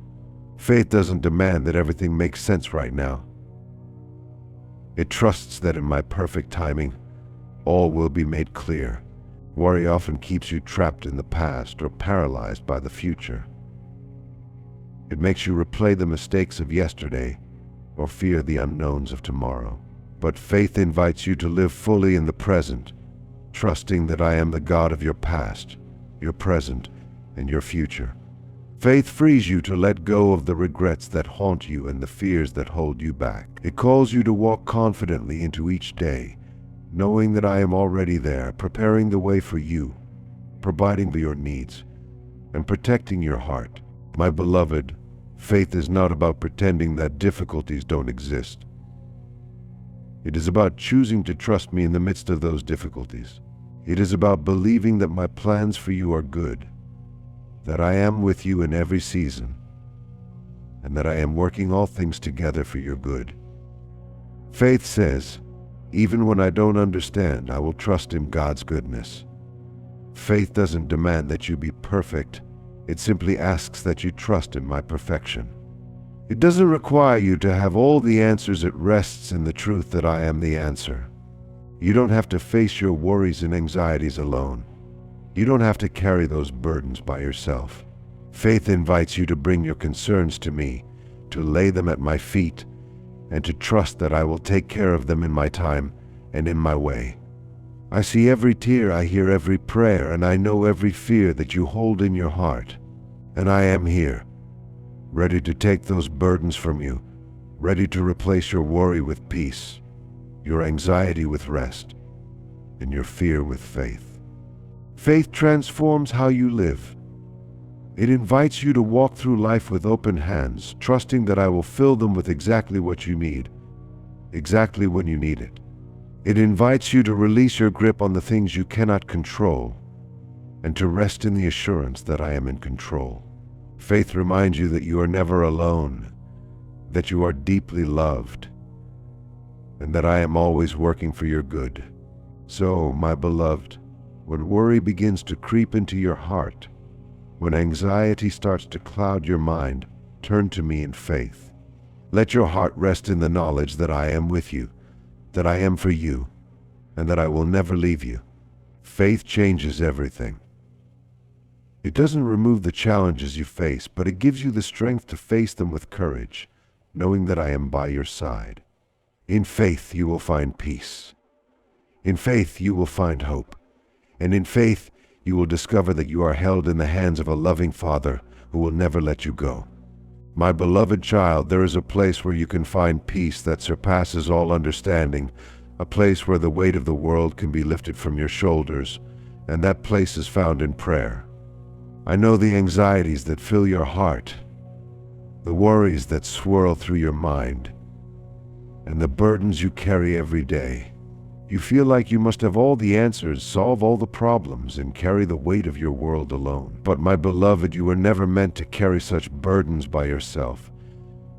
Faith doesn't demand that everything makes sense right now. It trusts that in my perfect timing, all will be made clear. Worry often keeps you trapped in the past or paralyzed by the future. It makes you replay the mistakes of yesterday or fear the unknowns of tomorrow. But faith invites you to live fully in the present, trusting that I am the God of your past, your present, and your future. Faith frees you to let go of the regrets that haunt you and the fears that hold you back. It calls you to walk confidently into each day, knowing that I am already there, preparing the way for you, providing for your needs, and protecting your heart. My beloved, faith is not about pretending that difficulties don't exist. It is about choosing to trust me in the midst of those difficulties. It is about believing that my plans for you are good, that I am with you in every season, and that I am working all things together for your good. Faith says, even when I don't understand, I will trust in God's goodness. Faith doesn't demand that you be perfect. It simply asks that you trust in my perfection. It doesn't require you to have all the answers. It rests in the truth that I am the answer. You don't have to face your worries and anxieties alone. You don't have to carry those burdens by yourself. Faith invites you to bring your concerns to me, to lay them at my feet, and to trust that I will take care of them in my time and in my way. I see every tear, I hear every prayer, and I know every fear that you hold in your heart. And I am here, ready to take those burdens from you, ready to replace your worry with peace, your anxiety with rest, and your fear with faith. Faith transforms how you live. It invites you to walk through life with open hands, trusting that I will fill them with exactly what you need, exactly when you need it. It invites you to release your grip on the things you cannot control, and to rest in the assurance that I am in control. Faith reminds you that you are never alone, that you are deeply loved, and that I am always working for your good. So, my beloved, when worry begins to creep into your heart, when anxiety starts to cloud your mind, turn to me in faith. Let your heart rest in the knowledge that I am with you, that I am for you, and that I will never leave you. Faith changes everything. It doesn't remove the challenges you face, but it gives you the strength to face them with courage, knowing that I am by your side. In faith you will find peace. In faith you will find hope. And in faith you will discover that you are held in the hands of a loving Father who will never let you go. My beloved child, there is a place where you can find peace that surpasses all understanding, a place where the weight of the world can be lifted from your shoulders, and that place is found in prayer. I know the anxieties that fill your heart, the worries that swirl through your mind, and the burdens you carry every day. You feel like you must have all the answers, solve all the problems, and carry the weight of your world alone. But my beloved, you were never meant to carry such burdens by yourself.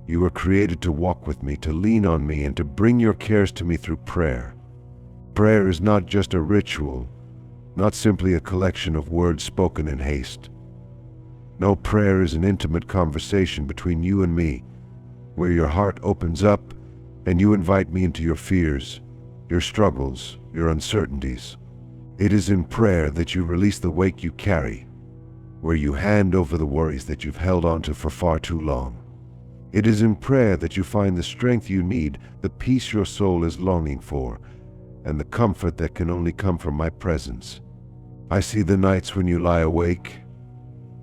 You were created to walk with me, to lean on me, and to bring your cares to me through prayer. Prayer is not just a ritual, not simply a collection of words spoken in haste. No, prayer is an intimate conversation between you and me, where your heart opens up and you invite me into your fears, your struggles, your uncertainties. It is in prayer that you release the weight you carry, where you hand over the worries that you've held onto for far too long. It is in prayer that you find the strength you need, the peace your soul is longing for, and the comfort that can only come from my presence. I see the nights when you lie awake,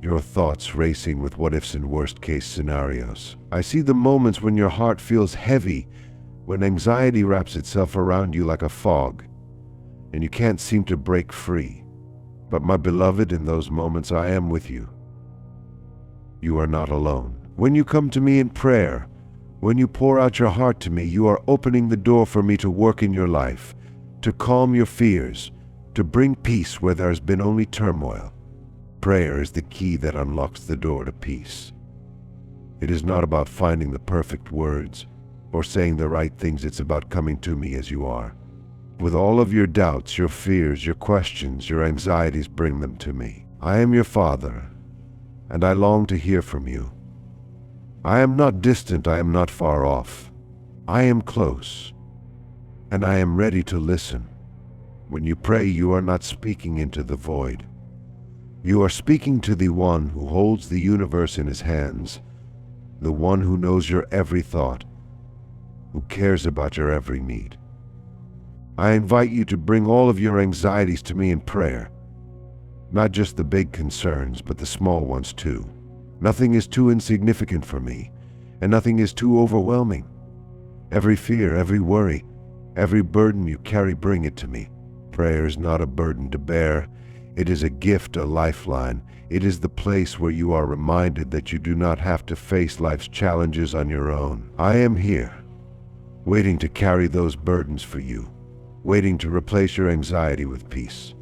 your thoughts racing with what-ifs and worst-case scenarios. I see the moments when your heart feels heavy, when anxiety wraps itself around you like a fog, and you can't seem to break free. But my beloved, in those moments I am with you. You are not alone. When you come to me in prayer, when you pour out your heart to me, you are opening the door for me to work in your life, to calm your fears, to bring peace where there has been only turmoil. Prayer is the key that unlocks the door to peace. It is not about finding the perfect words or saying the right things. It's about coming to me as you are. With all of your doubts, your fears, your questions, your anxieties, bring them to me. I am your Father, and I long to hear from you. I am not distant, I am not far off. I am close, and I am ready to listen. When you pray, you are not speaking into the void. You are speaking to the one who holds the universe in his hands, the one who knows your every thought, who cares about your every need. I invite you to bring all of your anxieties to me in prayer, not just the big concerns, but the small ones too. Nothing is too insignificant for me, and nothing is too overwhelming. Every fear, every worry, every burden you carry, bring it to me. Prayer is not a burden to bear. It is a gift, a lifeline. It is the place where you are reminded that you do not have to face life's challenges on your own. I am here, waiting to carry those burdens for you, waiting to replace your anxiety with peace.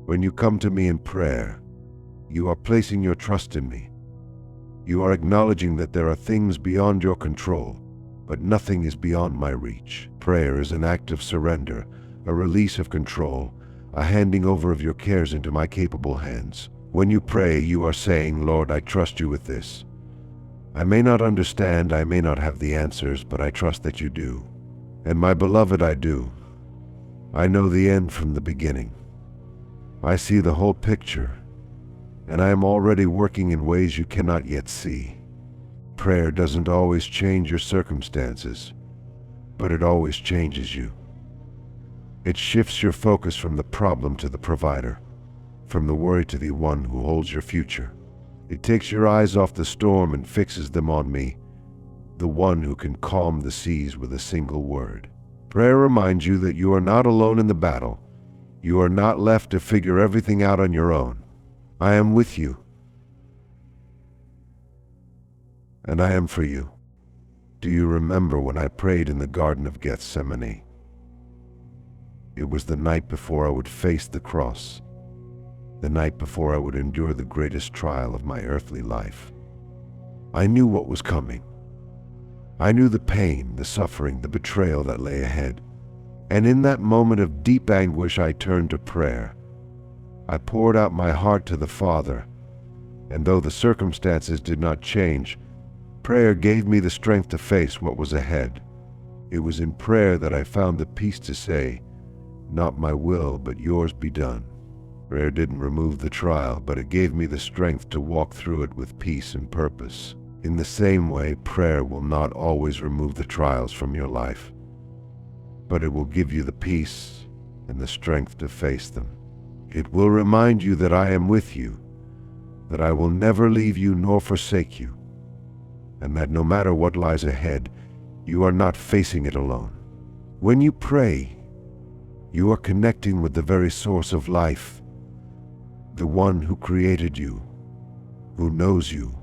When you come to me in prayer, you are placing your trust in me. You are acknowledging that there are things beyond your control, but nothing is beyond my reach. Prayer is an act of surrender, a release of control, a handing over of your cares into my capable hands. When you pray, you are saying, Lord, I trust you with this. I may not understand, I may not have the answers, but I trust that you do. And my beloved, I do. I know the end from the beginning. I see the whole picture, and I am already working in ways you cannot yet see. Prayer doesn't always change your circumstances, but it always changes you. It shifts your focus from the problem to the provider, from the worry to the one who holds your future. It takes your eyes off the storm and fixes them on me, the one who can calm the seas with a single word. Prayer reminds you that you are not alone in the battle. You are not left to figure everything out on your own. I am with you, and I am for you. Do you remember when I prayed in the Garden of Gethsemane? It was the night before I would face the cross, the night before I would endure the greatest trial of my earthly life. I knew what was coming. I knew the pain, the suffering, the betrayal that lay ahead. And in that moment of deep anguish, I turned to prayer. I poured out my heart to the Father, and though the circumstances did not change, prayer gave me the strength to face what was ahead. It was in prayer that I found the peace to say, not my will, but yours be done. Prayer didn't remove the trial, but it gave me the strength to walk through it with peace and purpose. In the same way, prayer will not always remove the trials from your life, but it will give you the peace and the strength to face them. It will remind you that I am with you, that I will never leave you nor forsake you, and that no matter what lies ahead, you are not facing it alone. When you pray, you are connecting with the very source of life, the one who created you, who knows you,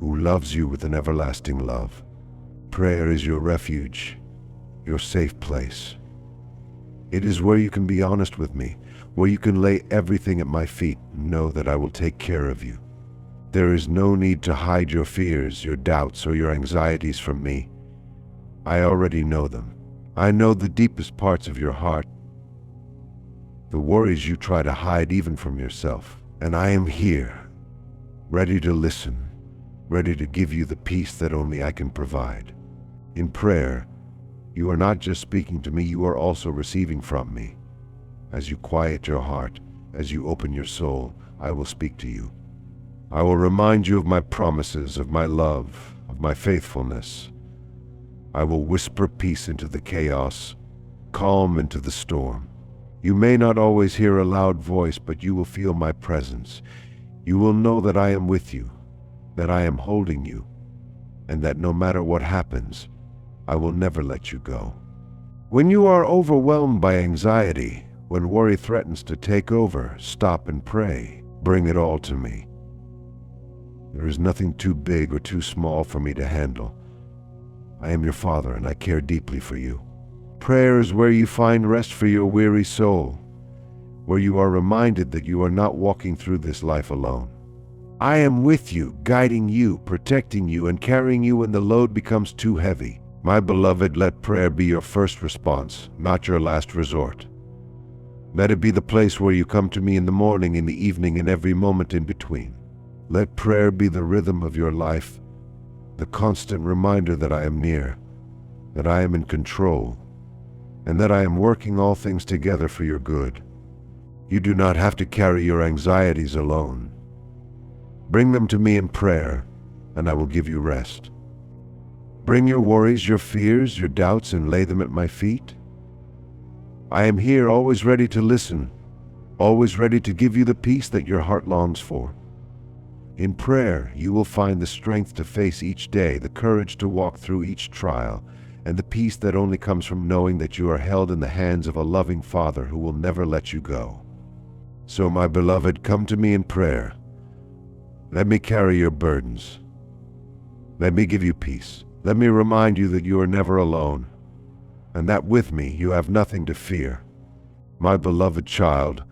who loves you with an everlasting love. Prayer is your refuge, your safe place. It is where you can be honest with me, where you can lay everything at my feet and know that I will take care of you. There is no need to hide your fears, your doubts, or your anxieties from me. I already know them. I know the deepest parts of your heart, the worries you try to hide even from yourself. And I am here, ready to listen, ready to give you the peace that only I can provide. In prayer, you are not just speaking to me, you are also receiving from me. As you quiet your heart, as you open your soul, I will speak to you. I will remind you of my promises, of my love, of my faithfulness. I will whisper peace into the chaos, calm into the storm. You may not always hear a loud voice, but you will feel my presence. You will know that I am with you, that I am holding you, and that no matter what happens, I will never let you go. When you are overwhelmed by anxiety, when worry threatens to take over, stop and pray. Bring it all to me. There is nothing too big or too small for me to handle. I am your Father, and I care deeply for you. Prayer is where you find rest for your weary soul, where you are reminded that you are not walking through this life alone. I am with you, guiding you, protecting you, and carrying you when the load becomes too heavy. My beloved, let prayer be your first response, not your last resort. Let it be the place where you come to me in the morning, in the evening, and every moment in between. Let prayer be the rhythm of your life, the constant reminder that I am near, that I am in control, and that I am working all things together for your good. You do not have to carry your anxieties alone. Bring them to me in prayer, and I will give you rest. Bring your worries, your fears, your doubts, and lay them at my feet. I am here, always ready to listen, always ready to give you the peace that your heart longs for. In prayer, you will find the strength to face each day, the courage to walk through each trial, and the peace that only comes from knowing that you are held in the hands of a loving Father who will never let you go. So, my beloved, come to me in prayer. Let me carry your burdens. Let me give you peace. Let me remind you that you are never alone, and that with me you have nothing to fear. My beloved child,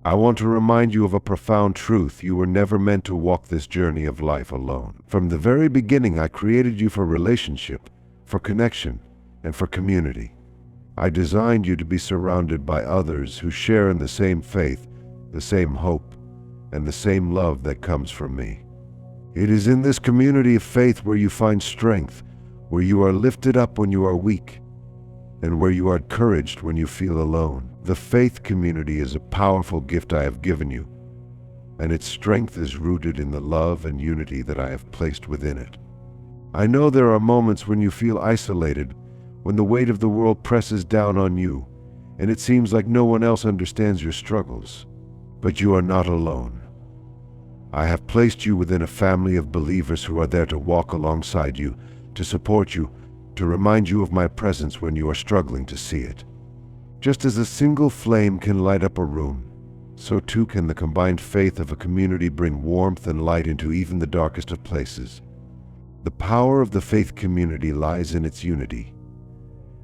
I want to remind you of a profound truth. You were never meant to walk this journey of life alone. From the very beginning, I created you for relationship, for connection, and for community. I designed you to be surrounded by others who share in the same faith, the same hope, and the same love that comes from me. It is in this community of faith where you find strength, where you are lifted up when you are weak, and where you are encouraged when you feel alone. The faith community is a powerful gift I have given you, and its strength is rooted in the love and unity that I have placed within it. I know there are moments when you feel isolated, when the weight of the world presses down on you, and it seems like no one else understands your struggles. But you are not alone. I have placed you within a family of believers who are there to walk alongside you, to support you, to remind you of my presence when you are struggling to see it. Just as a single flame can light up a room, so too can the combined faith of a community bring warmth and light into even the darkest of places. The power of the faith community lies in its unity.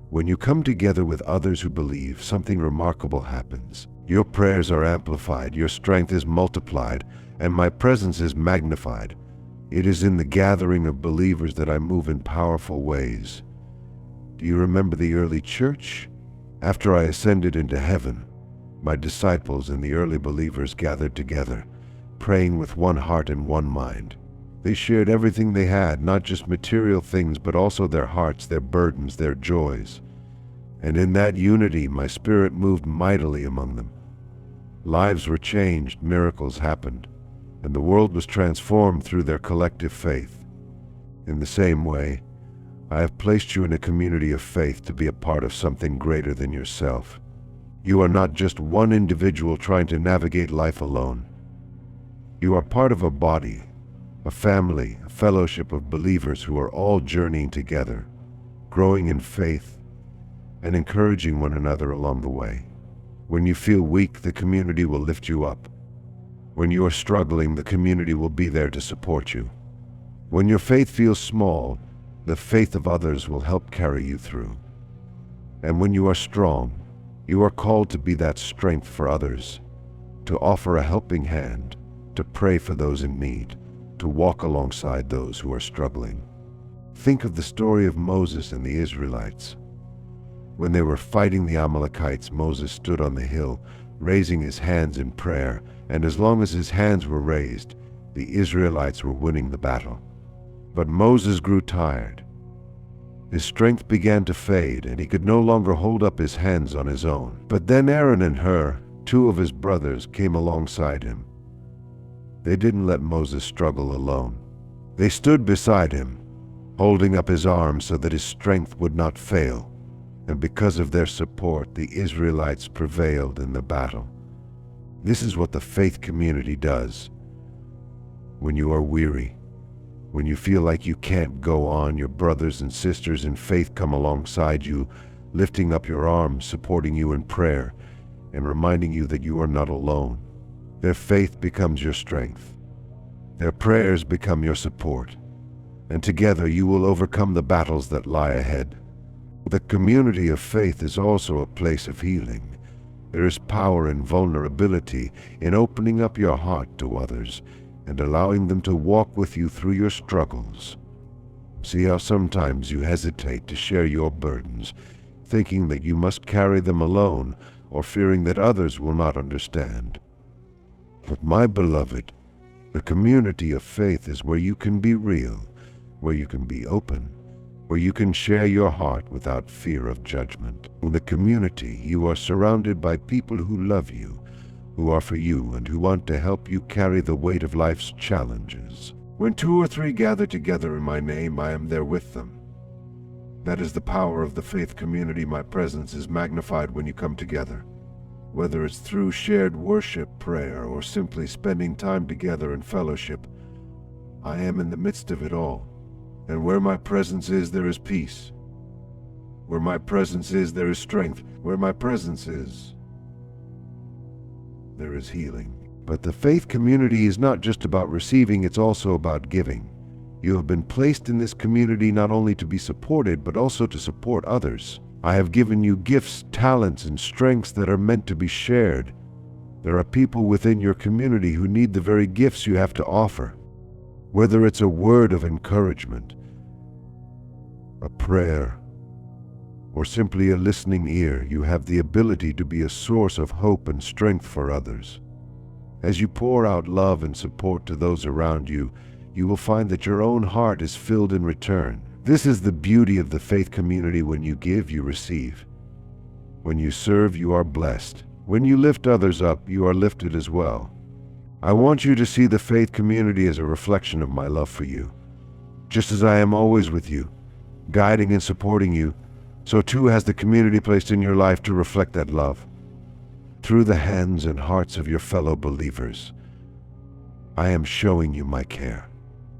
When you come together with others who believe, something remarkable happens. Your prayers are amplified, your strength is multiplied, and my presence is magnified. It is in the gathering of believers that I move in powerful ways. Do you remember the early church? After I ascended into heaven, my disciples and the early believers gathered together, praying with one heart and one mind. They shared everything they had, not just material things, but also their hearts, their burdens, their joys. And in that unity, my spirit moved mightily among them. Lives were changed, miracles happened, and the world was transformed through their collective faith. In the same way, I have placed you in a community of faith to be a part of something greater than yourself. You are not just one individual trying to navigate life alone. You are part of a body, a family, a fellowship of believers who are all journeying together, growing in faith, and encouraging one another along the way. When you feel weak, the community will lift you up. When you are struggling, the community will be there to support you. When your faith feels small, the faith of others will help carry you through. And when you are strong, You are called to be that strength for others, to offer a helping hand, to pray for those in need, to walk alongside those who are struggling. Think of the story of Moses and the Israelites. When they were fighting the Amalekites, Moses stood on the hill, raising his hands in prayer, and as long as his hands were raised, the Israelites were winning the battle. But Moses grew tired. His strength began to fade, and he could no longer hold up his hands on his own. But then Aaron and Hur, two of his brothers, came alongside him. They didn't let Moses struggle alone. They stood beside him, holding up his arms so that his strength would not fail. And because of their support, the Israelites prevailed in the battle. This is what the faith community does. When you are weary, when you feel like you can't go on, your brothers and sisters in faith come alongside you, lifting up your arms, supporting you in prayer, and reminding you that you are not alone. Their faith becomes your strength. Their prayers become your support. And together you will overcome the battles that lie ahead. The community of faith is also a place of healing. There is power in vulnerability, in opening up your heart to others and allowing them to walk with you through your struggles. See how sometimes you hesitate to share your burdens, thinking that you must carry them alone or fearing that others will not understand. But my beloved, the community of faith is where you can be real, where you can be open, where you can share your heart without fear of judgment. In the community, you are surrounded by people who love you, who are for you, and who want to help you carry the weight of life's challenges. When 2 or 3 gather together in my name, I am there with them. That is the power of the faith community. My presence is magnified when you come together. Whether it's through shared worship, prayer, or simply spending time together in fellowship, I am in the midst of it all. And where my presence is, there is peace. Where my presence is, there is strength. Where my presence is, there is healing. But the faith community is not just about receiving, it's also about giving. You have been placed in this community not only to be supported, but also to support others. I have given you gifts, talents, and strengths that are meant to be shared. There are people within your community who need the very gifts you have to offer. Whether it's a word of encouragement, a prayer, or simply a listening ear, you have the ability to be a source of hope and strength for others. As you pour out love and support to those around you, you will find that your own heart is filled in return. This is the beauty of the faith community. When you give, you receive. When you serve, you are blessed. When you lift others up, you are lifted as well. I want you to see the faith community as a reflection of my love for you. Just as I am always with you, guiding and supporting you, so too has the community placed in your life to reflect that love. Through the hands and hearts of your fellow believers, I am showing you my care.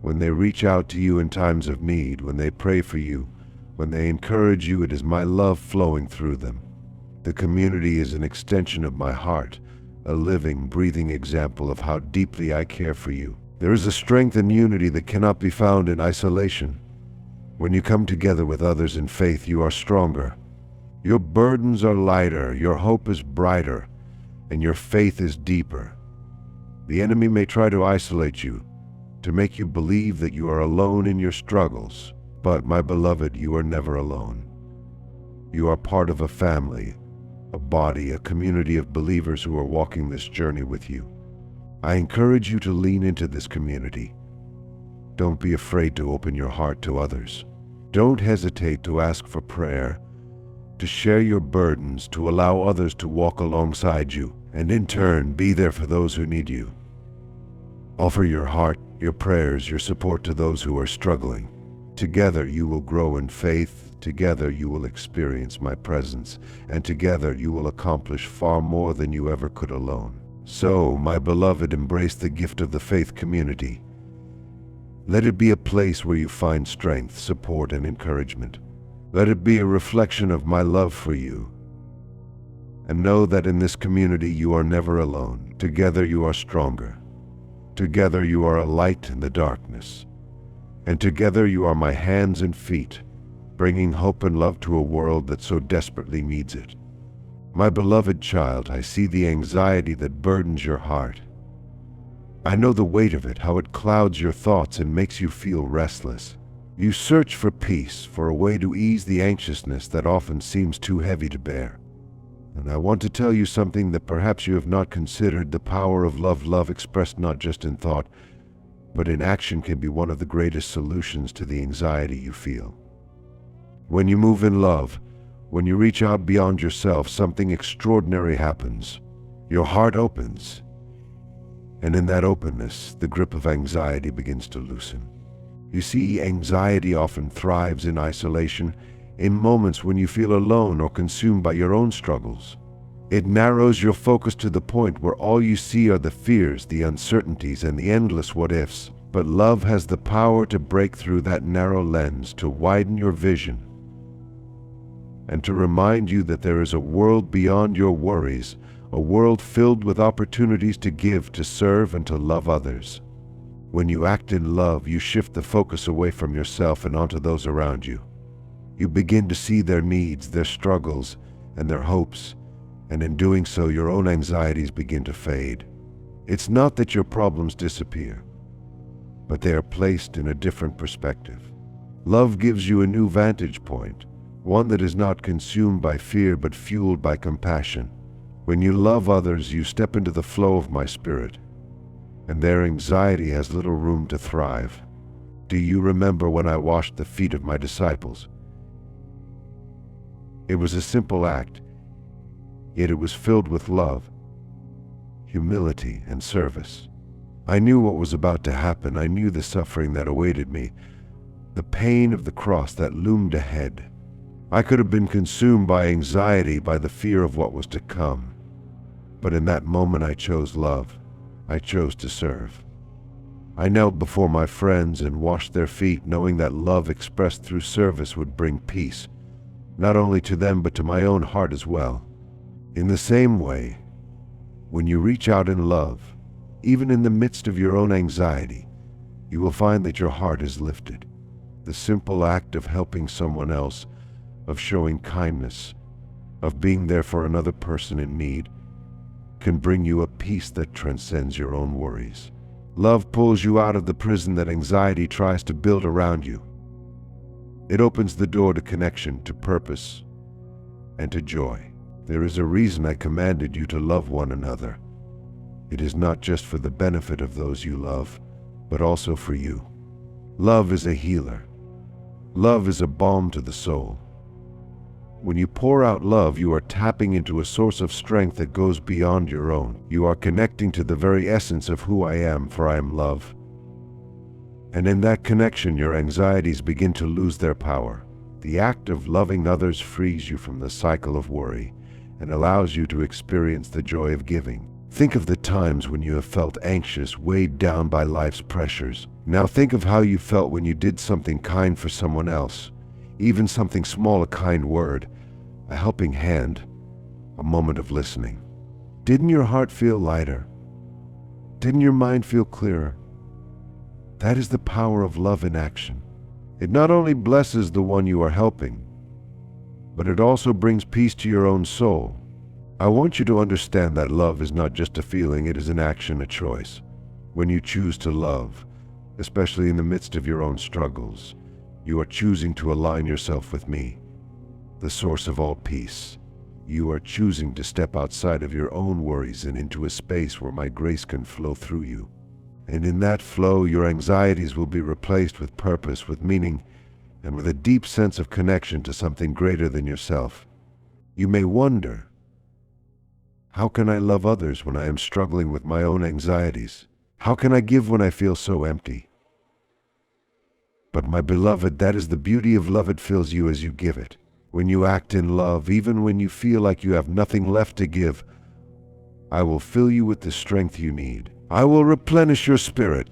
When they reach out to you in times of need, when they pray for you, when they encourage you, it is my love flowing through them. The community is an extension of my heart, a living, breathing example of how deeply I care for you. There is a strength and unity that cannot be found in isolation. When you come together with others in faith, you are stronger. Your burdens are lighter, your hope is brighter, and your faith is deeper. The enemy may try to isolate you, to make you believe that you are alone in your struggles. But, my beloved, you are never alone. You are part of a family, a body, a community of believers who are walking this journey with you. I encourage you to lean into this community. Don't be afraid to open your heart to others. Don't hesitate to ask for prayer, to share your burdens, to allow others to walk alongside you, and in turn, be there for those who need you. Offer your heart, your prayers, your support to those who are struggling. Together you will grow in faith, together you will experience my presence, and together you will accomplish far more than you ever could alone. So, my beloved, embrace the gift of the faith community. Let it be a place where you find strength, support, and encouragement. Let it be a reflection of my love for you. And know that in this community you are never alone. Together you are stronger. Together you are a light in the darkness. And together you are my hands and feet, bringing hope and love to a world that so desperately needs it. My beloved child, I see the anxiety that burdens your heart. I know the weight of it, how it clouds your thoughts and makes you feel restless. You search for peace, for a way to ease the anxiousness that often seems too heavy to bear. And I want to tell you something that perhaps you have not considered. The power of love. Love expressed not just in thought, but in action can be one of the greatest solutions to the anxiety you feel. When you move in love, when you reach out beyond yourself, something extraordinary happens. Your heart opens, and in that openness, the grip of anxiety begins to loosen. You see, anxiety often thrives in isolation, in moments when you feel alone or consumed by your own struggles. It narrows your focus to the point where all you see are the fears, the uncertainties, and the endless what-ifs. But love has the power to break through that narrow lens, to widen your vision, and to remind you that there is a world beyond your worries, a world filled with opportunities to give, to serve, and to love others. When you act in love, you shift the focus away from yourself and onto those around you. You begin to see their needs, their struggles, and their hopes, and in doing so, your own anxieties begin to fade. It's not that your problems disappear, but they are placed in a different perspective. Love gives you a new vantage point, one that is not consumed by fear but fueled by compassion. When you love others, you step into the flow of my spirit, and their anxiety has little room to thrive. Do you remember when I washed the feet of my disciples? It was a simple act, yet it was filled with love, humility, and service. I knew what was about to happen. I knew the suffering that awaited me, the pain of the cross that loomed ahead. I could have been consumed by anxiety, by the fear of what was to come. But in that moment I chose love. I chose to serve. I knelt before my friends and washed their feet, knowing that love expressed through service would bring peace, not only to them but to my own heart as well. In the same way, when you reach out in love, even in the midst of your own anxiety, you will find that your heart is lifted. The simple act of helping someone else, of showing kindness, of being there for another person in need, can bring you a peace that transcends your own worries. Love pulls you out of the prison that anxiety tries to build around you. It opens the door to connection, to purpose, and to joy. There is a reason I commanded you to love one another. It is not just for the benefit of those you love, but also for you. Love is a healer. Love is a balm to the soul. When you pour out love, you are tapping into a source of strength that goes beyond your own. You are connecting to the very essence of who I am, for I am love. And in that connection, your anxieties begin to lose their power. The act of loving others frees you from the cycle of worry and allows you to experience the joy of giving. Think of the times when you have felt anxious, weighed down by life's pressures. Now think of how you felt when you did something kind for someone else. Even something small, a kind word, a helping hand, a moment of listening. Didn't your heart feel lighter? Didn't your mind feel clearer? That is the power of love in action. It not only blesses the one you are helping, but it also brings peace to your own soul. I want you to understand that love is not just a feeling, it is an action, a choice. When you choose to love, especially in the midst of your own struggles, you are choosing to align yourself with me, the source of all peace. You are choosing to step outside of your own worries and into a space where my grace can flow through you. And in that flow, your anxieties will be replaced with purpose, with meaning, and with a deep sense of connection to something greater than yourself. You may wonder, how can I love others when I am struggling with my own anxieties? How can I give when I feel so empty? But my beloved, that is the beauty of love. It fills you as you give it. When you act in love, even when you feel like you have nothing left to give, I will fill you with the strength you need. I will replenish your spirit,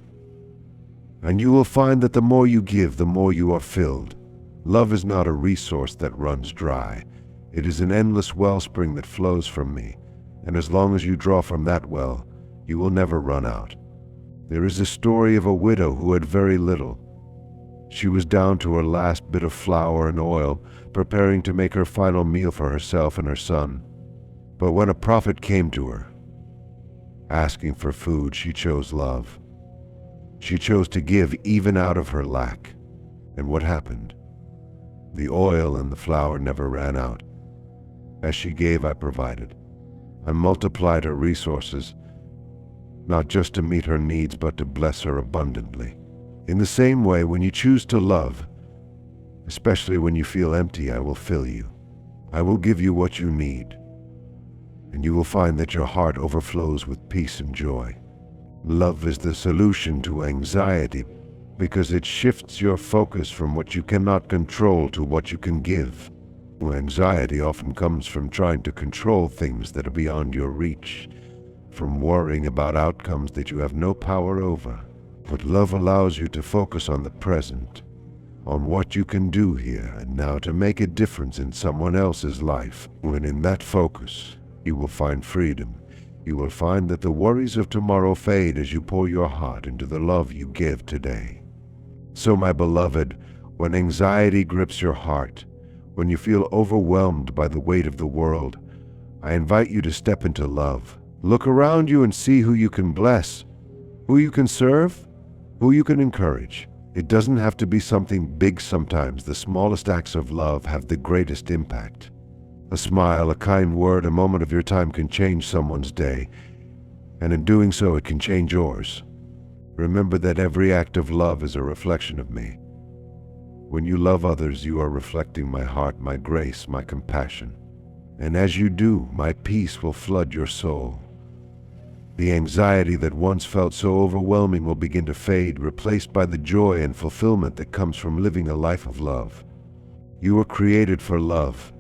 and you will find that the more you give, the more you are filled. Love is not a resource that runs dry. It is an endless wellspring that flows from me, and as long as you draw from that well, you will never run out. There is a story of a widow who had very little. She was down to her last bit of flour and oil, preparing to make her final meal for herself and her son. But when a prophet came to her, asking for food, she chose love. She chose to give even out of her lack. And what happened? The oil and the flour never ran out. As she gave, I provided. I multiplied her resources, not just to meet her needs, but to bless her abundantly. In the same way, when you choose to love, especially when you feel empty, I will fill you. I will give you what you need, and you will find that your heart overflows with peace and joy. Love is the solution to anxiety because it shifts your focus from what you cannot control to what you can give. Anxiety often comes from trying to control things that are beyond your reach, from worrying about outcomes that you have no power over. But love allows you to focus on the present, on what you can do here and now to make a difference in someone else's life. When in that focus, you will find freedom. You will find that the worries of tomorrow fade as you pour your heart into the love you give today. So, my beloved, when anxiety grips your heart, when you feel overwhelmed by the weight of the world, I invite you to step into love. Look around you and see who you can bless, who you can serve, who you can encourage. It doesn't have to be something big sometimes. The smallest acts of love have the greatest impact. A smile, a kind word, a moment of your time can change someone's day, and in doing so, it can change yours. Remember that every act of love is a reflection of me. When you love others, you are reflecting my heart, my grace, my compassion. And as you do, my peace will flood your soul. The anxiety that once felt so overwhelming will begin to fade, replaced by the joy and fulfillment that comes from living a life of love. You were created for love.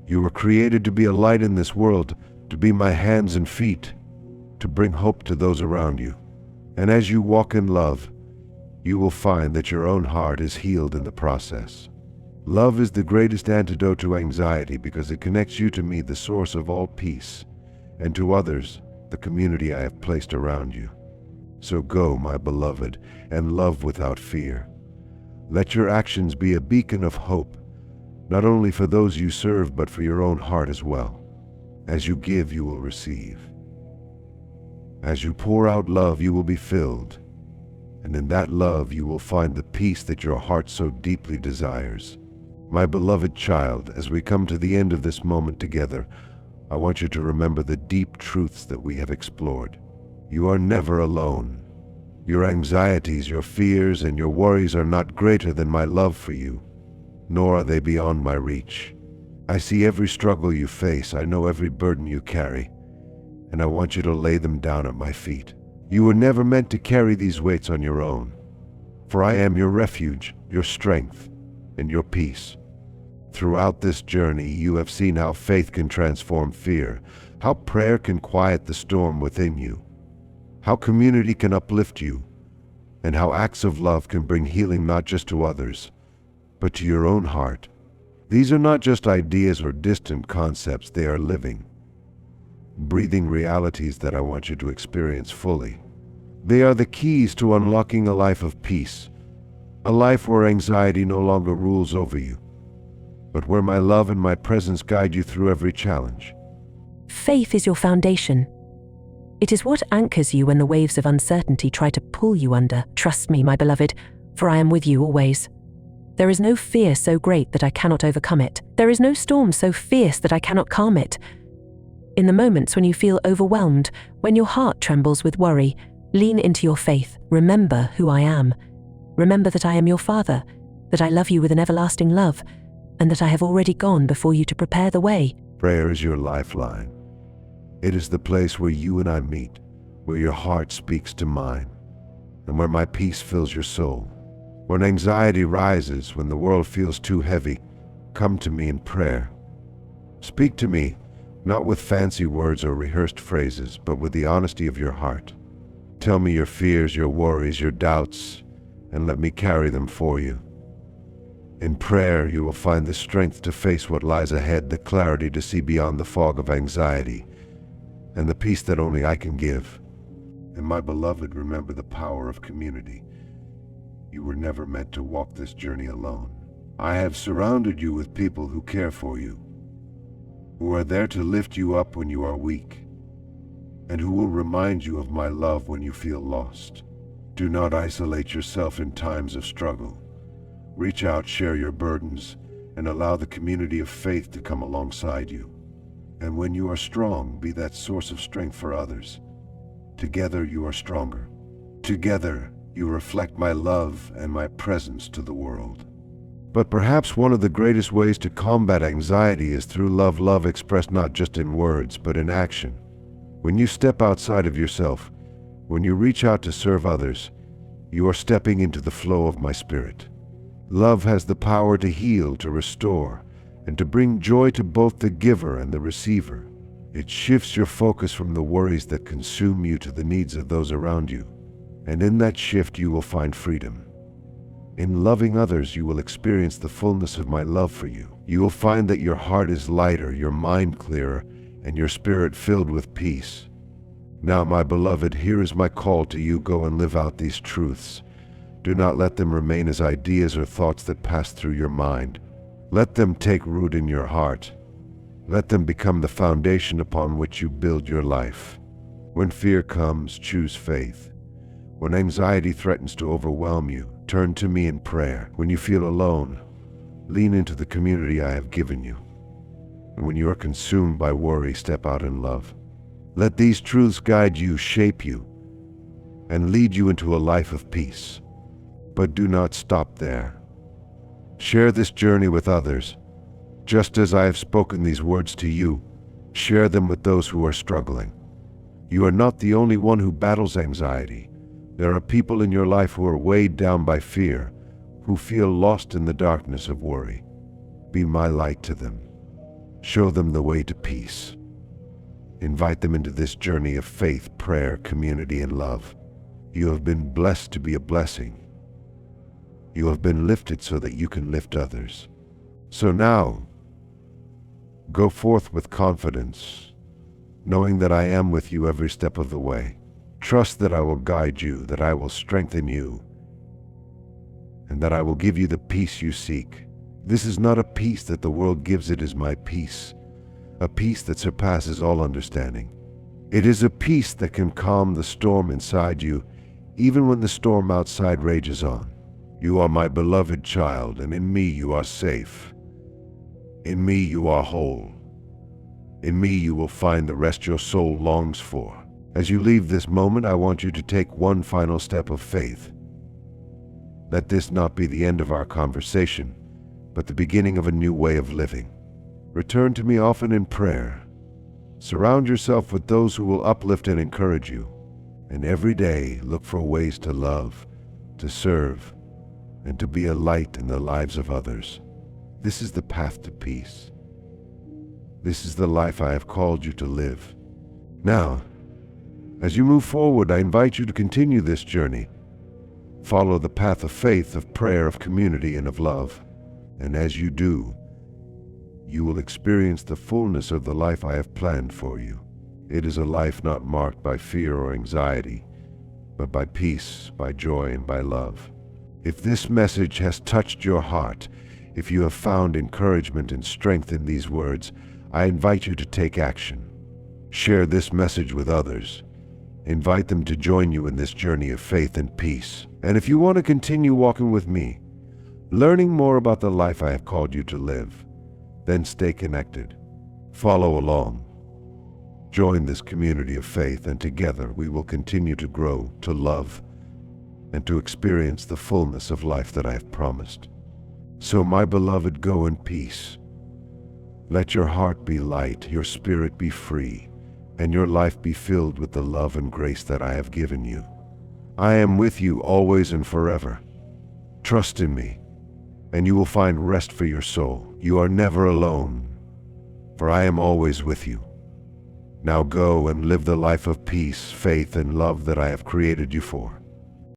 You were created to be a light in this world, to be my hands and feet, to bring hope to those around you. And as you walk in love, you will find that your own heart is healed in the process. Love is the greatest antidote to anxiety because it connects you to me, the source of all peace, and to others, the community I have placed around you. So go, my beloved, and love without fear. Let your actions be a beacon of hope, not only for those you serve, but for your own heart as well. As you give, you will receive. As you pour out love, you will be filled. And in that love, you will find the peace that your heart so deeply desires. My beloved child, as we come to the end of this moment together, I want you to remember the deep truths that we have explored. You are never alone. Your anxieties, your fears, and your worries are not greater than my love for you, nor are they beyond my reach. I see every struggle you face. I know every burden you carry, and I want you to lay them down at my feet. You were never meant to carry these weights on your own, for I am your refuge, your strength, and your peace. Throughout this journey, you have seen how faith can transform fear, how prayer can quiet the storm within you, how community can uplift you, and how acts of love can bring healing not just to others, but to your own heart. These are not just ideas or distant concepts, they are living, breathing realities that I want you to experience fully. They are the keys to unlocking a life of peace, a life where anxiety no longer rules over you, but where my love and my presence guide you through every challenge. Faith is your foundation. It is what anchors you when the waves of uncertainty try to pull you under. Trust me, my beloved, for I am with you always. There is no fear so great that I cannot overcome it. There is no storm so fierce that I cannot calm it. In the moments when you feel overwhelmed, when your heart trembles with worry, lean into your faith. Remember who I am. Remember that I am your Father, that I love you with an everlasting love, and that I have already gone before you to prepare the way. Prayer is your lifeline. It is the place where you and I meet, where your heart speaks to mine, and where my peace fills your soul. When anxiety rises, when the world feels too heavy, come to me in prayer. Speak to me, not with fancy words or rehearsed phrases, but with the honesty of your heart. Tell me your fears, your worries, your doubts, and let me carry them for you. In prayer, you will find the strength to face what lies ahead, the clarity to see beyond the fog of anxiety, and the peace that only I can give. And my beloved, remember the power of community. You were never meant to walk this journey alone. I have surrounded you with people who care for you, who are there to lift you up when you are weak, and who will remind you of my love when you feel lost. Do not isolate yourself in times of struggle. Reach out, share your burdens, and allow the community of faith to come alongside you. And when you are strong, be that source of strength for others. Together you are stronger. Together you reflect my love and my presence to the world. But perhaps one of the greatest ways to combat anxiety is through love expressed not just in words, but in action. When you step outside of yourself, when you reach out to serve others, you are stepping into the flow of my spirit. Love has the power to heal, to restore, and to bring joy to both the giver and the receiver. It shifts your focus from the worries that consume you to the needs of those around you. And in that shift you will find freedom. In loving others, you will experience the fullness of my love for you. You will find that your heart is lighter, your mind clearer, and your spirit filled with peace. Now, my beloved, here is my call to you. Go and live out these truths. Do not let them remain as ideas or thoughts that pass through your mind. Let them take root in your heart. Let them become the foundation upon which you build your life. When fear comes, choose faith. When anxiety threatens to overwhelm you, turn to me in prayer. When you feel alone, lean into the community I have given you. And when you are consumed by worry, step out in love. Let these truths guide you, shape you, and lead you into a life of peace. But do not stop there. Share this journey with others. Just as I have spoken these words to you, share them with those who are struggling. You are not the only one who battles anxiety. There are people in your life who are weighed down by fear, who feel lost in the darkness of worry. Be my light to them. Show them the way to peace. Invite them into this journey of faith, prayer, community, and love. You have been blessed to be a blessing. You have been lifted so that you can lift others. So now, go forth with confidence, knowing that I am with you every step of the way. Trust that I will guide you, that I will strengthen you, and that I will give you the peace you seek. This is not a peace that the world gives, it is my peace, a peace that surpasses all understanding. It is a peace that can calm the storm inside you, even when the storm outside rages on. You are my beloved child, and in me you are safe. In me you are whole. In me you will find the rest your soul longs for. As you leave this moment, I want you to take one final step of faith. Let this not be the end of our conversation, but the beginning of a new way of living. Return to me often in prayer. Surround yourself with those who will uplift and encourage you. And every day, look for ways to love, to serve, and to be a light in the lives of others. This is the path to peace. This is the life I have called you to live. Now, as you move forward, I invite you to continue this journey. Follow the path of faith, of prayer, of community, and of love. And as you do, you will experience the fullness of the life I have planned for you. It is a life not marked by fear or anxiety, but by peace, by joy, and by love. If this message has touched your heart, if you have found encouragement and strength in these words, I invite you to take action. Share this message with others. Invite them to join you in this journey of faith and peace. And if you want to continue walking with me, learning more about the life I have called you to live, then stay connected. Follow along. Join this community of faith, and together we will continue to grow, to love, and to experience the fullness of life that I have promised. So, my beloved, go in peace. Let your heart be light, your spirit be free, and your life be filled with the love and grace that I have given you. I am with you always and forever. Trust in me, and you will find rest for your soul. You are never alone, for I am always with you. Now go and live the life of peace, faith, and love that I have created you for.